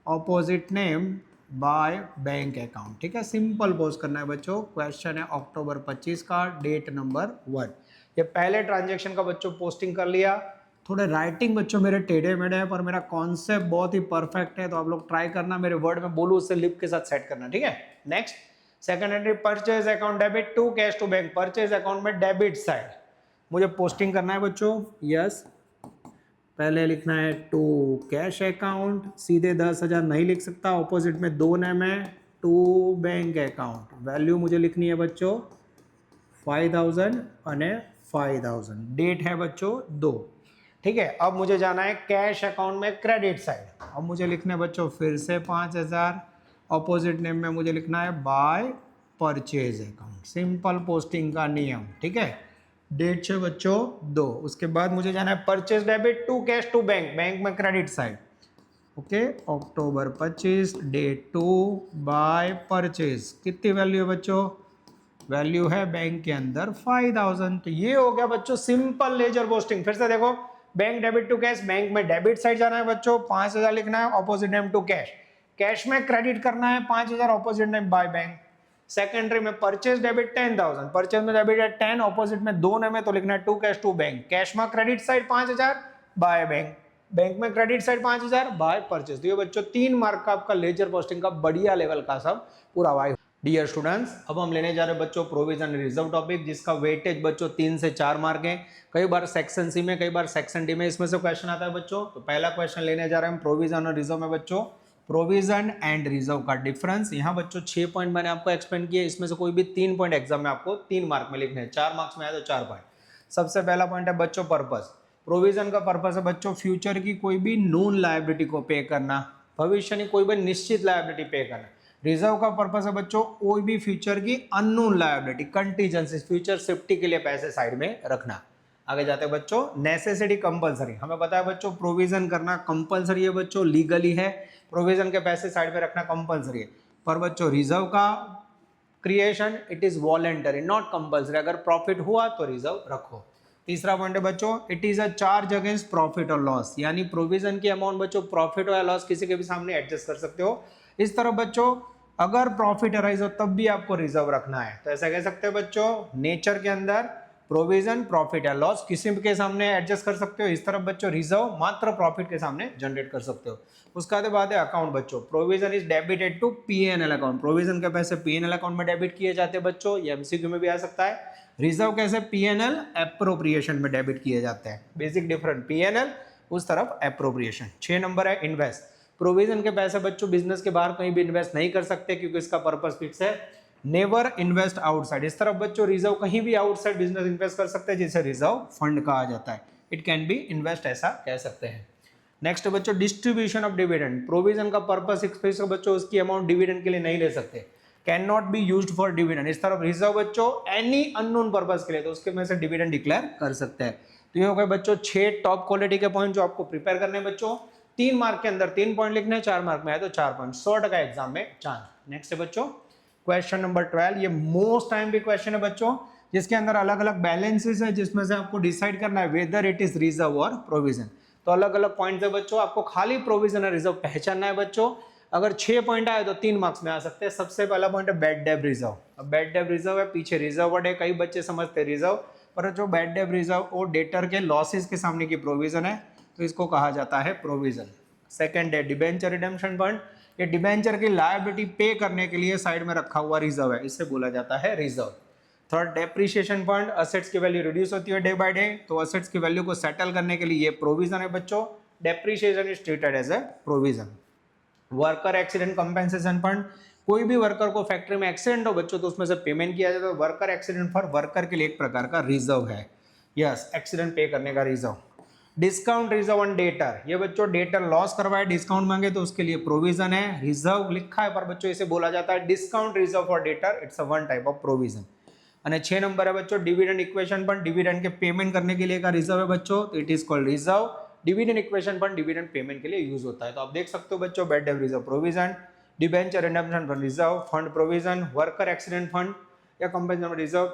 opposite name by bank account. ठीक है, सिंपल पोस्ट करना है बच्चों। क्वेश्चन है अक्टूबर 25 का, डेट नंबर 1। ये पहले ट्रांजेक्शन का बच्चों पोस्टिंग कर लिया। थोड़े राइटिंग बच्चों मेरे टेढ़े मेढ़े हैं, पर मेरा कॉन्सेप्ट बहुत ही परफेक्ट है, तो आप लोग ट्राई करना, मेरे वर्ड में बोलूँ उससे लिप के साथ सेट करना, ठीक है। Next second entry, purchase account debit to cash to bank. Purchase account में डेबिट साइड मुझे पोस्टिंग करना है बच्चों, यस। पहले लिखना है टू कैश अकाउंट, सीधे 10,000 नहीं लिख सकता, ऑपोजिट में 2 नेम है, टू बैंक अकाउंट। वैल्यू मुझे लिखनी है बच्चों 5,000 અને 5,000। डेट है बच्चों 2, ठीक है। अब मुझे जाना है कैश अकाउंट में क्रेडिट साइड। अब मुझे लिखना है बच्चों फिर से 5,000, ऑपोजिट नेम में मुझे लिखना है by purchase account. Simple posting का नियम, ठीक है। डेट है बच्चों 2। उसके बाद मुझे जाना है purchase debit to cash to bank, bank में credit side, okay. October 25, date 2 by purchase. कितनी वैल्यू है बच्चों? वैल्यू है बैंक के अंदर 5,000। तो ये हो गया बच्चों सिंपल लेजर पोस्टिंग। फिर से देखो, bank debit to cash, bank में डेबिट साइड जाना है बच्चों, 5,000 लिखना है, opposite name to cash. Cash में क्रेडिट करना है 5,000, opposite name by bank. Secondary में परचेज डेबिट 10,000, परचेज में डेबिट है 10, ऑपोजिट में 2 नेम है, तो लिखना है to cash to bank. Cash में credit side 5,000 by bank, bank में क्रेडिट साइड 5,000 बाय परचेज। तो ये बच्चों 3 मार्क का आपका लेजर पोस्टिंग का बढ़िया लेवल का सब पूरा वाई। डियर स्टूडेंट्स, अब हम लेने जा रहे हैं बच्चों प्रोविजन रिजर्व टॉपिक, जिसका वेटेज बच्चों 3 से 4 मार्क है। कई बार सेक्शन सी में, कई बार सेक्शन डी में इसमें से क्वेश्चन आता है बच्चों। तो पहला क्वेश्चन लेने जा रहे हैं प्रोविजन और रिजर्व में बच्चों, प्रोविजन एंड रिजर्व का डिफरेंस। यहाँ बच्चों 6 पॉइंट मैंने आपको एक्सप्लेन किए, इसमें से कोई भी 3 पॉइंट एग्जाम में आपको 3 मार्क में लिखने हैं। 4 मार्क्स में आए तो 4 पॉइंट। सबसे पहला पॉइंट है बच्चों पर्पस। प्रोविजन का पर्पस है बच्चों फ्यूचर की कोई भी नोन लायबिलिटी को पे करना, भविष्य की कोई भी निश्चित लायबिलिटी पे करना। रिजर्व का पर्पस है बच्चों कोई भी फ्यूचर की unknown liability, contingency, future safety के लिए पैसे साइड में रखना। आगे जाते हैं बच्चों नेसेसिटी कंपलसरी। हमें पता है बच्चों प्रोविजन करना कंपलसरी है बच्चों, लीगली है, प्रोविजन के पैसे साइड में रखना कंपलसरी है। पर बच्चों रिजर्व का creation it is voluntary, not compulsory. अगर प्रॉफिट हुआ तो रिजर्व रखो। तीसरा पॉइंट है बच्चों it is a charge against profit और लॉस, यानी प्रोविजन की अमाउंट बच्चों प्रॉफिट और लॉस किसी के भी सामने एडजस्ट कर सकते हो। इस तरह बच्चों अगर प्रॉफिट अराइज हो तब भी आपको रिजर्व रखना है। तो ऐसा कह सकते हो बच्चों नेचर के अंदर प्रोविजन प्रॉफिट या लॉस किसी के सामने एडजस्ट कर सकते हो। इस तरफ बच्चों रिजर्व मात्र प्रॉफिट के सामने जनरेट कर सकते हो। उसका बाद है अकाउंट बच्चों, provision is debited to PNL account. Provision के पैसे पीएनएल अकाउंट में डेबिट किए जाते हैं बच्चों, ये एमसीक्यू में भी आ सकता है। रिजर्व कैसे? पीएनएल एप्रोप्रिएशन में डेबिट किए जाते हैं। बेसिक डिफरेंस, पीएनएल उस तरफ एप्रोप्रिएशन। 6 नंबर है इन्वेस्ट। प्रोविजन के पैसे बच्चों बिजनेस के बाहर कहीं भी इन्वेस्ट नहीं कर सकते, क्योंकि इसका पर्पस फिक्स है, नेवर इन्वेस्ट आउटसाइड। इस तरफ बच्चों रिजर्व कहीं भी आउटसाइड बिजनेस इन्वेस्ट कर सकते हैं, जिसे रिजर्व फंड कहा जाता है। इट कैन बी इन्वेस्ट, ऐसा कह सकते हैं। नेक्स्ट बच्चों डिस्ट्रीब्यूशन ऑफ डिविडेंड। प्रोविजन का पर्पस फिक्स है बच्चों, उसकी अमाउंट डिविडेंड के लिए नहीं ले सकते, can not be used for dividend. इस तरफ रिजर्व बच्चों एनी अननोन पर्पस के लिए, तो उसके में से डिविडेंड डिक्लेयर कर सकते हैं। तो ये हो गए बच्चों 6 टॉप क्वालिटी के पॉइंट जो आपको प्रिपेयर करने हैं बच्चों। 3 मार्क के अंदर 3 पॉइंट लिखने हैं, 4 मार्क में आए तो 4 पॉइंट, 100% एग्जाम में चांस। नेक्स्ट है बच्चों क्वेश्चन नंबर 12। ये मोस्ट टाइम भी क्वेश्चन है बच्चों, जिसके अंदर अलग अलग बैलेंसेस है, जिसमें से आपको डिसाइड करना है वेदर इट इज रिजर्व और प्रोविजन। तो अलग अलग पॉइंट है बच्चों, आपको खाली प्रोविजन और रिजर्व पहचानना है बच्चों। अगर 6 पॉइंट आए तो 3 मार्क्स में आ सकते हैं। सबसे पहला पॉइंट है बैड डेब रिजर्व। अब बैड डेब रिजर्व है, पीछे रिजर्व वर्ड है, कई बच्चे समझते हैं रिजर्व, पर जो बैड डेब रिजर्व वो डेटर के लॉसेस के सामने की प्रोविजन है, तो इसको कहा जाता है प्रोविजन। सेकंड है डिबेंचर रिडेम्पशन फंड। ये डिबेंचर की लायबिलिटी पे करने के लिए साइड में रखा हुआ रिजर्व है, इससे बोला जाता है reserve. Third depreciation fund, assets की वैल्यू रिड्यूस होती है डे बाय डे, तो असेट्स की वैल्यू को सेटल करने के लिए ये प्रोविजन है बच्चों। Depreciation is treated as a provision. Worker accident compensation fund, कोई भी वर्कर को फैक्ट्री में एक्सीडेंट हो बच्चों तो उसमें से पेमेंट किया जाता है। वर्कर एक्सीडेंट फंड वर्कर के लिए एक प्रकार का रिजर्व है, यस, एक्सीडेंट पे करने का reserve. Discount reserve on debtor, ये बच्चों डेटर लॉस करवाए, डिस्काउंट मांगे तो उसके लिए प्रोविजन है। रिजर्व लिखा है पर बच्चों इसे बोला जाता है discount reserve for debtor, it's a one type of provision. અને 6 नंबर है बच्चों डिविडेंड इक्वेशन फंड, डिविडेंड के पेमेंट करने के लिए का रिजर्व है बच्चों, तो it is called reserve. Dividend equation fund dividend payment के लिए यूज होता है। तो आप देख सकते हो बच्चों bad debt reserve provision, debenture redemption fund reserve, fund provision, worker accident fund या compensation reserve,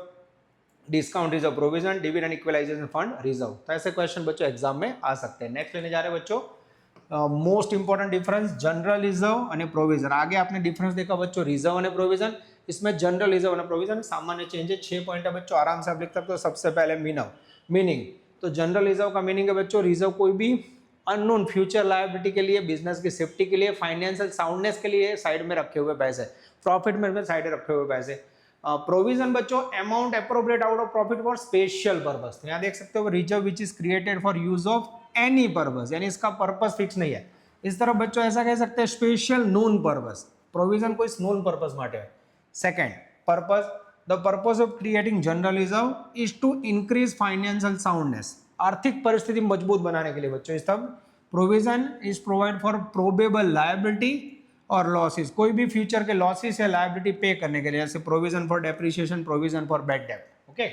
discount reserve provision, dividend equalisation fund reserve. तो ऐसे क्वेश्चन बच्चों एग्जाम में आ सकते हैं। नेक्स्ट लेने जा रहे हैं बच्चों most important difference general reserve और प्रोविजन। आगे आपने डिफरेंस देखा बच्चों रिजर्व और प्रोविजन, इसमें जनरल रिजर्व और प्रोविजन सामान्य चेंज है। 6 पॉइंट है बच्चों, आराम से आप लिख सकते हो। सबसे पहले मीनिंग, तो जनरल रिजर्व का मीनिंग है बच्चों रिजर्व कोई भी अननोन फ्यूचर लायबिलिटी के लिए, बिजनेस की सेफ्टी के लिए, फाइनेंशियल साउंडनेस के लिए साइड में रखे हुए पैसे, प्रॉफिट में साइड में रखे हुए पैसे। प्रोविजन बच्चों amount appropriate out of profit for special purpose. तो यहाँ देख सकते हो reserve which is created for use of any purpose, यानी इसका पर्पस फिक्स नहीं है। इस तरफ बच्चों ऐसा कह सकते हैं स्पेशल नोन पर्पस, प्रोविजन कोई नोन पर्पस माटे है। Second purpose, the purpose of creating general reserve is to increase financial soundness, आर्थिक परिस्थिति मजबूत बनाने के लिए बच्चों। इस तरफ provision is provide for probable liability और लॉसेस, कोई भी फ्यूचर के लॉसेस या लायबिलिटी पे करने के लिए, जैसे provision for depreciation, provision for bad debt. Okay.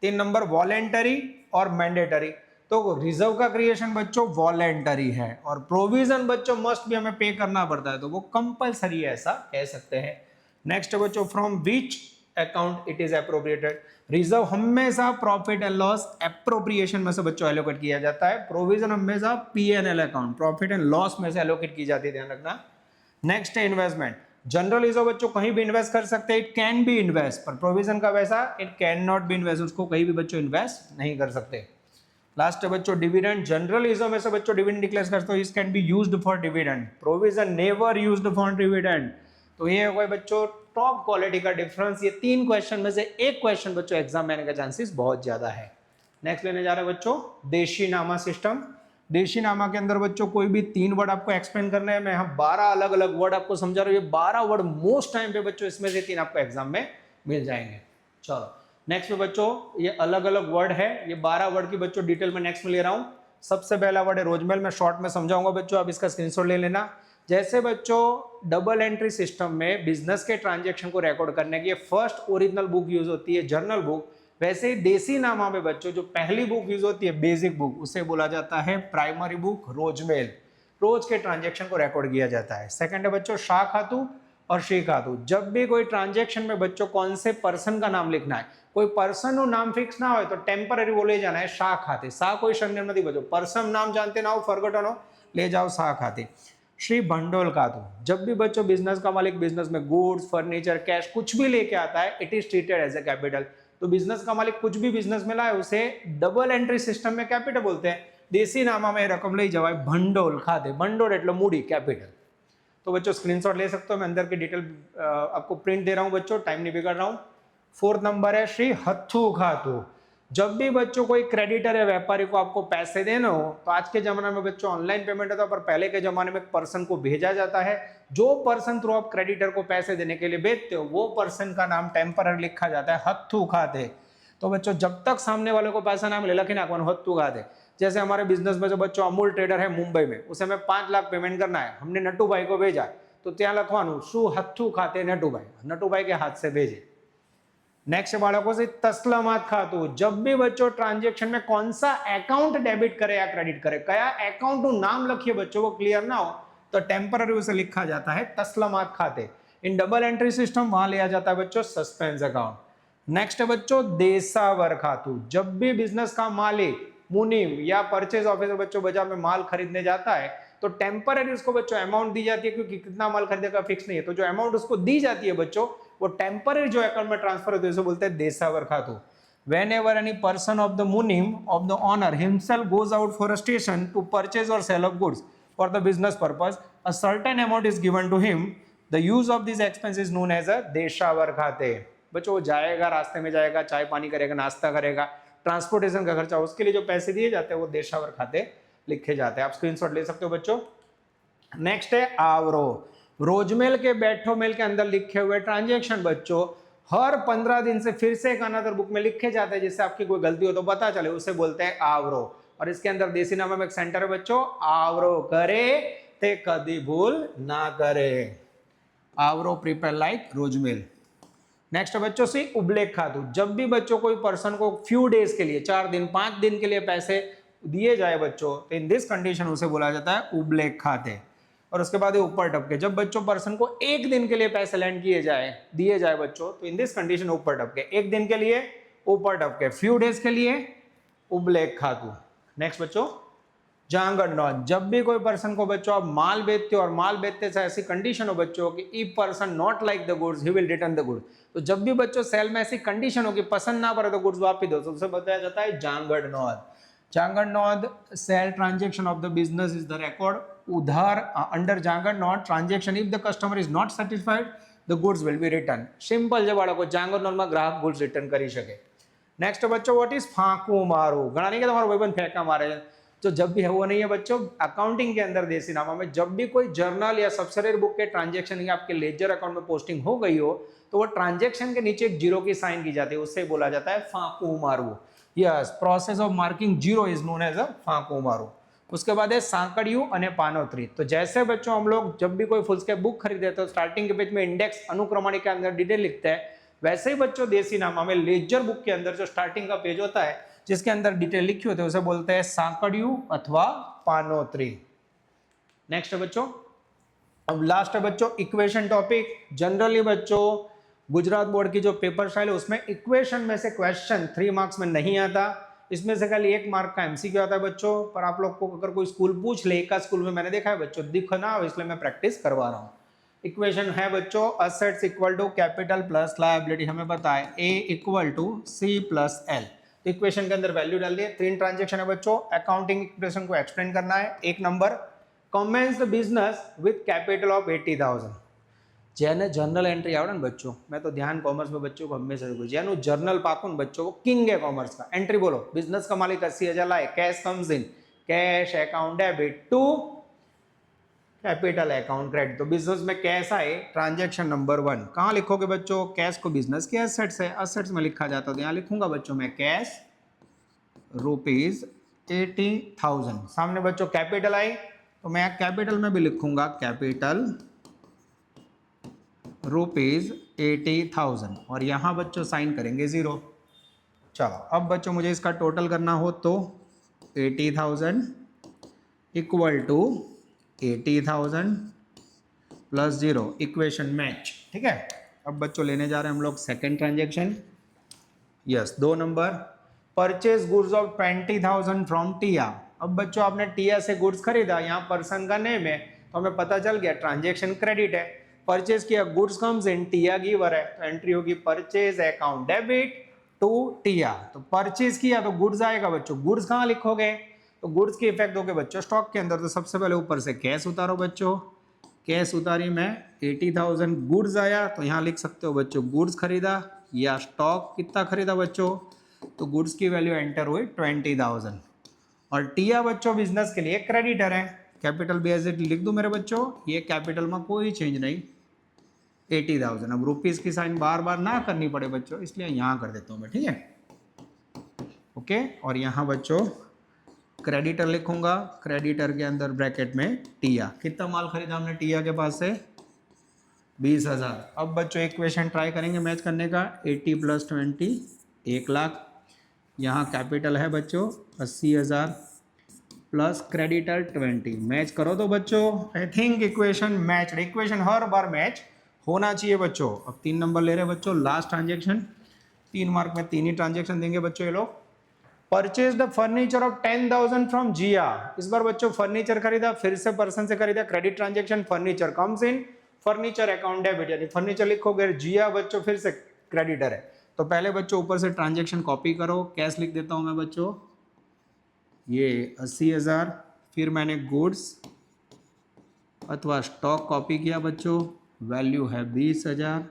3 number voluntary और मैंडेटरी। तो रिजर्व का क्रिएशन बच्चों वॉलेंटरी है और प्रोविजन बच्चों मस्ट भी हमें पे करना पड़ता है, तो वो कंपलसरी है, ऐसा कह सकते हैं। नेक्स्ट बच्चों from which account it is appropriated. Reserve हमेशा प्रॉफिट एंड लॉस एप्रोप्रिएशन में से बच्चों एलोकेट किया जाता है, प्रोविजन हमेशा P&L account profit and loss में से एलोकेट की जाती है, ध्यान रखना। नेक्स्ट है इन्वेस्टमेंट। जनरल रिजर्व बच्चों कहीं भी इन्वेस्ट कर सकते हैं, इट कैन बी इन्वेस्ट, पर प्रोविजन का वैसा it can not be invest, उसको कहीं भी बच्चों इन्वेस्ट नहीं कर सकते। लास्ट है बच्चों डिविडेंड। जनरल रिजर्व में से बच्चों डिविडेंड डिक्लेयर करते हो, it can be used for dividend, provision never used for dividend. तो ये हो बच्चों टॉप क्वालिटी का डिफरेंस। ये 3 क्वेश्चन में से एक क्वेश्चन बच्चों एग्जाम में आने का चांसेस बहुत ज्यादा है। नेक्स्ट लेने जा रहे हैं बच्चों देशी नामा सिस्टम। देशी नामा के अंदर बच्चों कोई भी 3 वर्ड आपको एक्सप्लेन करना है, मैं यहाँ 12 अलग अलग वर्ड आपको समझा रहा हूँ। ये 12 वर्ड मोस्ट टाइम पे बच्चों इसमें से 3 आपको एग्जाम में मिल जाएंगे। चलो नेक्स्ट में बच्चों ये अलग अलग वर्ड है, ये 12 वर्ड की बच्चों डिटेल में नेक्स्ट में ले रहा हूँ। सबसे पहला वर्ड है रोजमेल, मैं शॉर्ट में समझाऊंगा बच्चों, आप इसका स्क्रीनशॉट ले लेना। जैसे बच्चों डबल एंट्री सिस्टम में बिजनेस के ट्रांजैक्शन को रिकॉर्ड करने की फर्स्ट ओरिजिनल बुक यूज होती है जर्नल बुक, वैसे ही देसी नामा में बच्चों जो पहली बुक यूज होती है बेसिक बुक, उसे बोला जाता है प्राइमरी बुक रोजमेल। रोज के ट्रांजैक्शन को रिकॉर्ड किया जाता है। सेकंड है बच्चों शाह खातू और श्री खातू। जब भी कोई ट्रांजैक्शन में बच्चों कौन से पर्सन का नाम लिखना है, कोई पर्सन नाम फिक्स ना हो तो टेम्पररी बोले जाना है शाह खाते। शाह कोई सरनेम नहीं बच्चों, पर्सन नाम जानते ना हो, फॉरगॉटन हो, ले जाओ शाह खाते। श्री भंडोल खातू। जब भी बच्चों बिजनेस का मालिक बिजनेस में गुड्स, फर्नीचर, कैश कुछ भी लेके आता है, it is treated as a capital. तो बिजनेस का मालिक कुछ भी बिजनेस में लाए उसे डबल एंट्री सिस्टम में कैपिटल बोलते हैं। देसी नामा में रकम ले जाए भंडोल खाते, भंडोल एटले मूडी कैपिटल। तो बच्चों स्क्रीनशॉट ले सकते हो, मैं अंदर की डिटेल आपको प्रिंट दे रहा हूं बच्चों, टाइम नहीं बिगाड़ रहा हूं। 4th नंबर है श्री हत्थू खातू। जब भी बच्चों कोई क्रेडिटर या व्यापारी को आपको पैसे देना हो, तो आज के जमाने में बच्चों ऑनलाइन पेमेंट होता है, पर पहले के जमाने में एक पर्सन को भेजा जाता है। जो पर्सन थ्रू आप क्रेडिटर को पैसे देने के लिए भेजते हो, वो पर्सन का नाम टेम्पररी लिखा जाता है हत्थू खाते। तो बच्चों जब तक सामने वाले को पैसा ना मिले लखी नाखवान हत्थू खाते। जैसे हमारे बिजनेस में जो बच्चों अमूल ट्रेडर है मुंबई में, उसे हमें 5 लाख पेमेंट करना है, हमने नटू भाई को भेजा, तो त्या लखवानु शू हत्थू खाते नटू भाई के हाथ से भेजे। नेक्स्ट बालकों से तस्लमात खातू। जब भी बच्चों ट्रांजैक्शन में कौन सा अकाउंट डेबिट करे या क्रेडिट करे, कया अकाउंट નું नाम लखिए बच्चों वो क्लियर ना हो, तो टेम्पररी उसे लिखा जाता है तस्लमात खाते। इन डबल एंट्री सिस्टम वहां लिया जाता है बच्चों सस्पेंस अकाउंट। नेक्स्ट है बच्चों देसावर खातू। जब भी बिजनेस का मालिक मुनीम या परचेज ऑफिसर बच्चों बाजार में माल खरीदने जाता है, तो टेम्पररी उसको बच्चों अमाउंट दी जाती है, क्योंकि कितना माल खरीदेगा फिक्स नहीं है, तो जो अमाउंट उसको दी जाती है बच्चों वो टेम्पररी जो अकाउंट में ट्रांसफर होती है उसे बोलते हैं देसावर खातू। Whenever any person of the munim of the owner himself goes out for a station to purchase or sell of goods for the business purpose, a certain amount is given to him. The use of this expense is known as a देशावर खाते। बच्चों वो जाएगा, रास्ते में जाएगा, चाय पानी करेगा, नाश्ता करेगा, ट्रांसपोर्टेशन का खर्चा, उसके लिए जो पैसे दिए जाते हैं वो देशावर खाते लिखे जाते हैं। आप स्क्रीनशॉट ले सकते हो बच्चों। नेक्स्ट है आवरो। रोजमेल के बैठो मेल के अंदर लिखे हुए ट्रांजैक्शन बच्चों हर 15 दिन से फिर से एक अनदर बुक में लिखे जाते हैं, जिससे आपकी कोई गलती हो तो पता चले, उसे बोलते हैं आवरो। और इसके अंदर देसी नामा में एक सेंटर है बच्चों, आवरो करे ते कदी भूल ना करे। आवरो प्रिपेयर लाइक रोजमेल। नेक्स्ट बच्चों से उबलेख खातू। जब भी बच्चों कोई पर्सन को फ्यू डेज के लिए, 4 दिन 5 दिन के लिए पैसे दिए जाए बच्चों, तो इन दिस कंडीशन उसे बोला जाता है उबलेख खाते। और उसके बाद ये ऊपर टपके। जब बच्चों पर्सन को 1 दिन के लिए पैसे लैंड दिए जाए बच्चों, तो इन दिस कंडीशन ऊपर टपके। 1 दिन के लिए ऊपर टपके, फ्यू डेज के लिए उबलेख खातू। नेक्स्ट बच्चों जांगड़ नॉन। जब भी कोई पर्सन को बच्चों आप माल बेचते हो और माल बेचते से ऐसी कंडीशन हो बच्चों कि if person not like the goods he will return the goods, तो जब भी बच्चों सेल में ऐसी कंडीशन हो कि पसंद ना पड़े तो गुड्स वापस दो, तो उसे बताया जाता है जांगड़ नॉन। जांगर note sale transaction of the business is the record. उधार अंडर जांगर note transaction if the customer is not satisfied the goods will be return. Simple છે બાળકો, જાંગર નોટમાં ગ્રાહક ગુડ્સ રિટર્ન કરી શકે. नेक्स्ट बच्चों व्हाट इज फांकू मारू. घना नहीं कि तुम्हारा भाईबंद फेंका मारे, तो जब भी है वो नहीं है बच्चों. अकाउंटिंग के अंदर देसी नामा में जब भी कोई जर्नल या सब्सिडरी बुक के ट्रांजेक्शन या आपके लेजर अकाउंट में पोस्टिंग हो गई हो तो वो ट्रांजेक्शन के नीचे एक जीरो की साइन की जाती है, उससे बोला जाता है फांकू मारू. Yes, process of marking zero is known as a फांकू मारू. उसके बाद है सांकड़ियों અને પાનોત્રી. तो जैसे बच्चों हम लोग जब भी कोई फुल स्केप बुक खरीदते हैं तो स्टार्टिंग के पेज में इंडेक्स अनुक्रमणिका के अंदर डिटेल लिखते हैं, वैसे ही बच्चों देसी नामा में लेजर बुक के अंदर जो स्टार्टिंग का पेज होता है जिसके अंदर डिटेल लिखी होती है उसे बोलते हैं सांकड़ियों अथवा पानोत्री. नेक्स्ट है बच्चों, अब लास्ट है बच्चों इक्वेशन टॉपिक. जनरली बच्चों गुजरात बोर्ड की जो पेपर स्टाइल है उसमें इक्वेशन में से क्वेश्चन 3 मार्क्स में नहीं आता, इसमें से खाली 1 मार्क का एमसीक्यू आता है बच्चों. पर आप लोग को अगर कोई स्कूल पूछ ले, एक स्कूल में मैंने देखा है बच्चों, दिख ना हो इसलिए मैं प्रैक्टिस करवा रहा हूँ. इक्वेशन है बच्चों assets equal to capital plus liability, हमें पता है A equal to C plus L. तो इक्वेशन के अंदर वैल्यू डाल दिए. 3 ट्रांजेक्शन है बच्चों, अकाउंटिंग एक्सप्रेशन को एक्सप्लेन करना है. 1 number, commence the business with capital of 80,000. જેને જર્નલ એન્ટ્રી આવડે ને બચ્ચો, મેં તો ધ્યાન કોમર્સ में बच्चों को हमेशा कहूँ, જેનું जर्नल पाकू ने बच्चों को किंग है कॉमर्स का. एंट्री बोलो, बिजनेस का मालिक 80,000 लाए, cash comes in, cash account debit to capital account credit. तो बिजनेस में कैश आए, ट्रांजेक्शन नंबर 1 कहाँ लिखोगे बच्चों? कैश को बिजनेस के एसेट्स है, एसेट्स में लिखा जाता है तो यहाँ लिखूंगा बच्चों मैं कैश रुपीज 80,000. सामने बच्चों कैपिटल आई तो मैं कैपिटल में भी लिखूंगा कैपिटल रुपीज 80,000 और यहाँ बच्चों साइन करेंगे 0. चलो अब बच्चों मुझे इसका टोटल करना हो तो 80,000 equal to 80,000 plus 0, equation match. ठीक है, अब बच्चों लेने जा रहे हैं हम लोग second transaction. Yes, 2 number, purchase goods of 20,000 from Tia. अब बच्चों आपने टिया से गुड्स खरीदा, यहाँ पर्सन का नेम है तो हमें पता चल गया ट्रांजेक्शन क्रेडिट है. परचेज किया, goods comes in, Tiya giver है तो एंट्री होगी परचेज अकाउंट डेबिट टू टिया. तो परचेज किया तो गुड्स आएगा बच्चों, गुड्स कहाँ लिखोगे? तो गुड्स की इफेक्ट होगे बच्चों स्टॉक के अंदर. तो सबसे पहले ऊपर से कैश उतारो बच्चों, कैश उतारी मैं 80,000, गुड्स आया तो यहाँ लिख सकते हो बच्चों गुड्स खरीदा या स्टॉक कितना खरीदा बच्चों, तो गुड्स की वैल्यू एंटर हुई 20,000. और टिया बच्चों बिजनेस के लिए क्रेडिटर है, कैपिटल भी एज इट लिख दूं मेरे बच्चों, ये कैपिटल में कोई चेंज नहीं, 80,000. अब रुपीस की साइन बार बार ना करनी पड़े बच्चों इसलिए यहाँ कर देता हूँ मैं. ठीक है, ओके. और यहाँ बच्चों क्रेडिटर लिखूंगा, क्रेडिटर के अंदर ब्रैकेट में टिया. कितना माल खरीदा हमने टिया के पास से? 20,000. अब बच्चों इक्वेशन ट्राई करेंगे मैच करने का. 80 प्लस 20 1 लाख. यहाँ कैपिटल है बच्चों 80,000 प्लस क्रेडिटर 20, मैच करो तो बच्चों I think equation match. Equation her bar match होना चाहिए बच्चों. अब 3 नंबर ले रहे हैं बच्चों, लास्ट ट्रांजेक्शन. 3 मार्क में 3 ही ट्रांजेक्शन देंगे बच्चों ये लोग. Purchase the furniture of 10,000 from Jiya. इस बार बच्चों फर्नीचर खरीदा, फिर से पर्सन से खरीदा, credit transaction, furniture comes in, furniture account debit, यानी फर्नीचर लिखोगे, जिया बच्चों फिर से क्रेडिटर है तो पहले बच्चों ऊपर से ट्रांजेक्शन कॉपी करो. कैश लिख देता हूं मैं बच्चों, ये 80,000, फिर मैंने गुड्स अथवा स्टॉक कॉपी किया बच्चों, वैल्यू है 20,000.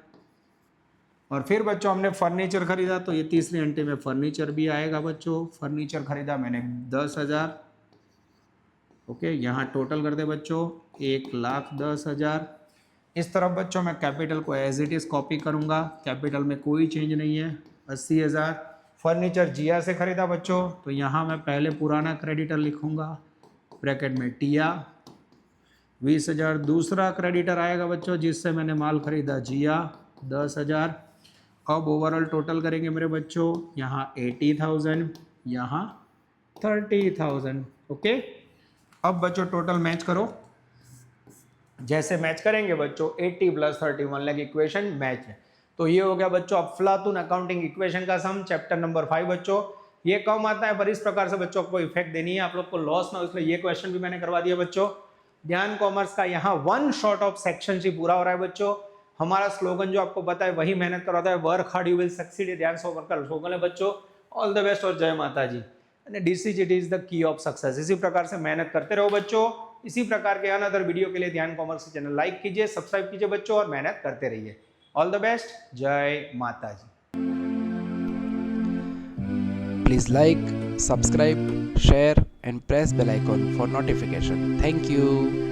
और फिर बच्चों हमने फर्नीचर खरीदा तो ये तीसरी एंट्री में फर्नीचर भी आएगा बच्चों. फर्नीचर खरीदा मैंने 10,000. ओके, यहाँ टोटल कर दे बच्चों 1,10,000. इस तरफ बच्चों मैं कैपिटल को एज इट इज कॉपी करूँगा, कैपिटल में कोई चेंज नहीं है. 80,000 फर्नीचर जिया से खरीदा बच्चों तो यहाँ मैं पहले पुराना क्रेडिटर लिखूँगा, ब्रैकेट में टिया. 20,000 दूसरा क्रेडिटर आएगा बच्चों जिससे मैंने माल खरीदा, जिया 10,000. अब ओवरऑल टोटल करेंगे मेरे बच्चों, यहाँ 80,000, यहाँ 30,000. ओके, अब बच्चों टोटल मैच करो. जैसे मैच करेंगे बच्चों 80 प्लस 31 लाइक इक्वेशन मैच है. तो ये हो गया बच्चों अफलातून अकाउंटिंग इक्वेशन का सम, चैप्टर नंबर 5 बच्चों. ये कम आता है पर इस प्रकार से बच्चों को इफेक्ट देनी है, आप लोग को लॉस ना हो इसलिए ये क्वेश्चन भी मैंने करवा दिया बच्चों. ध्यान कॉमर्स का यहाँ 1 शॉट ऑफ सेक्शन से पूरा हो रहा है बच्चों. हमारा स्लोगन जो आपको पता है वही मेहनत करवाता है, work hard you will succeed. ध्यान से वर्क का स्लोगन है बच्चों. ऑल द बेस्ट और जय माता जी. અને decision is the key of success. इसी प्रकार से मेहनत करते रहो बच्चों। इसी प्रकार के अनदर वीडियो के लिए ध्यान कॉमर्स की चैनल लाइक कीजिए, सब्सक्राइब कीजिए बच्चों और मेहनत करते रहिए। All the best. जय माता जी। Please like, subscribe, share and press bell icon for notification. Thank you.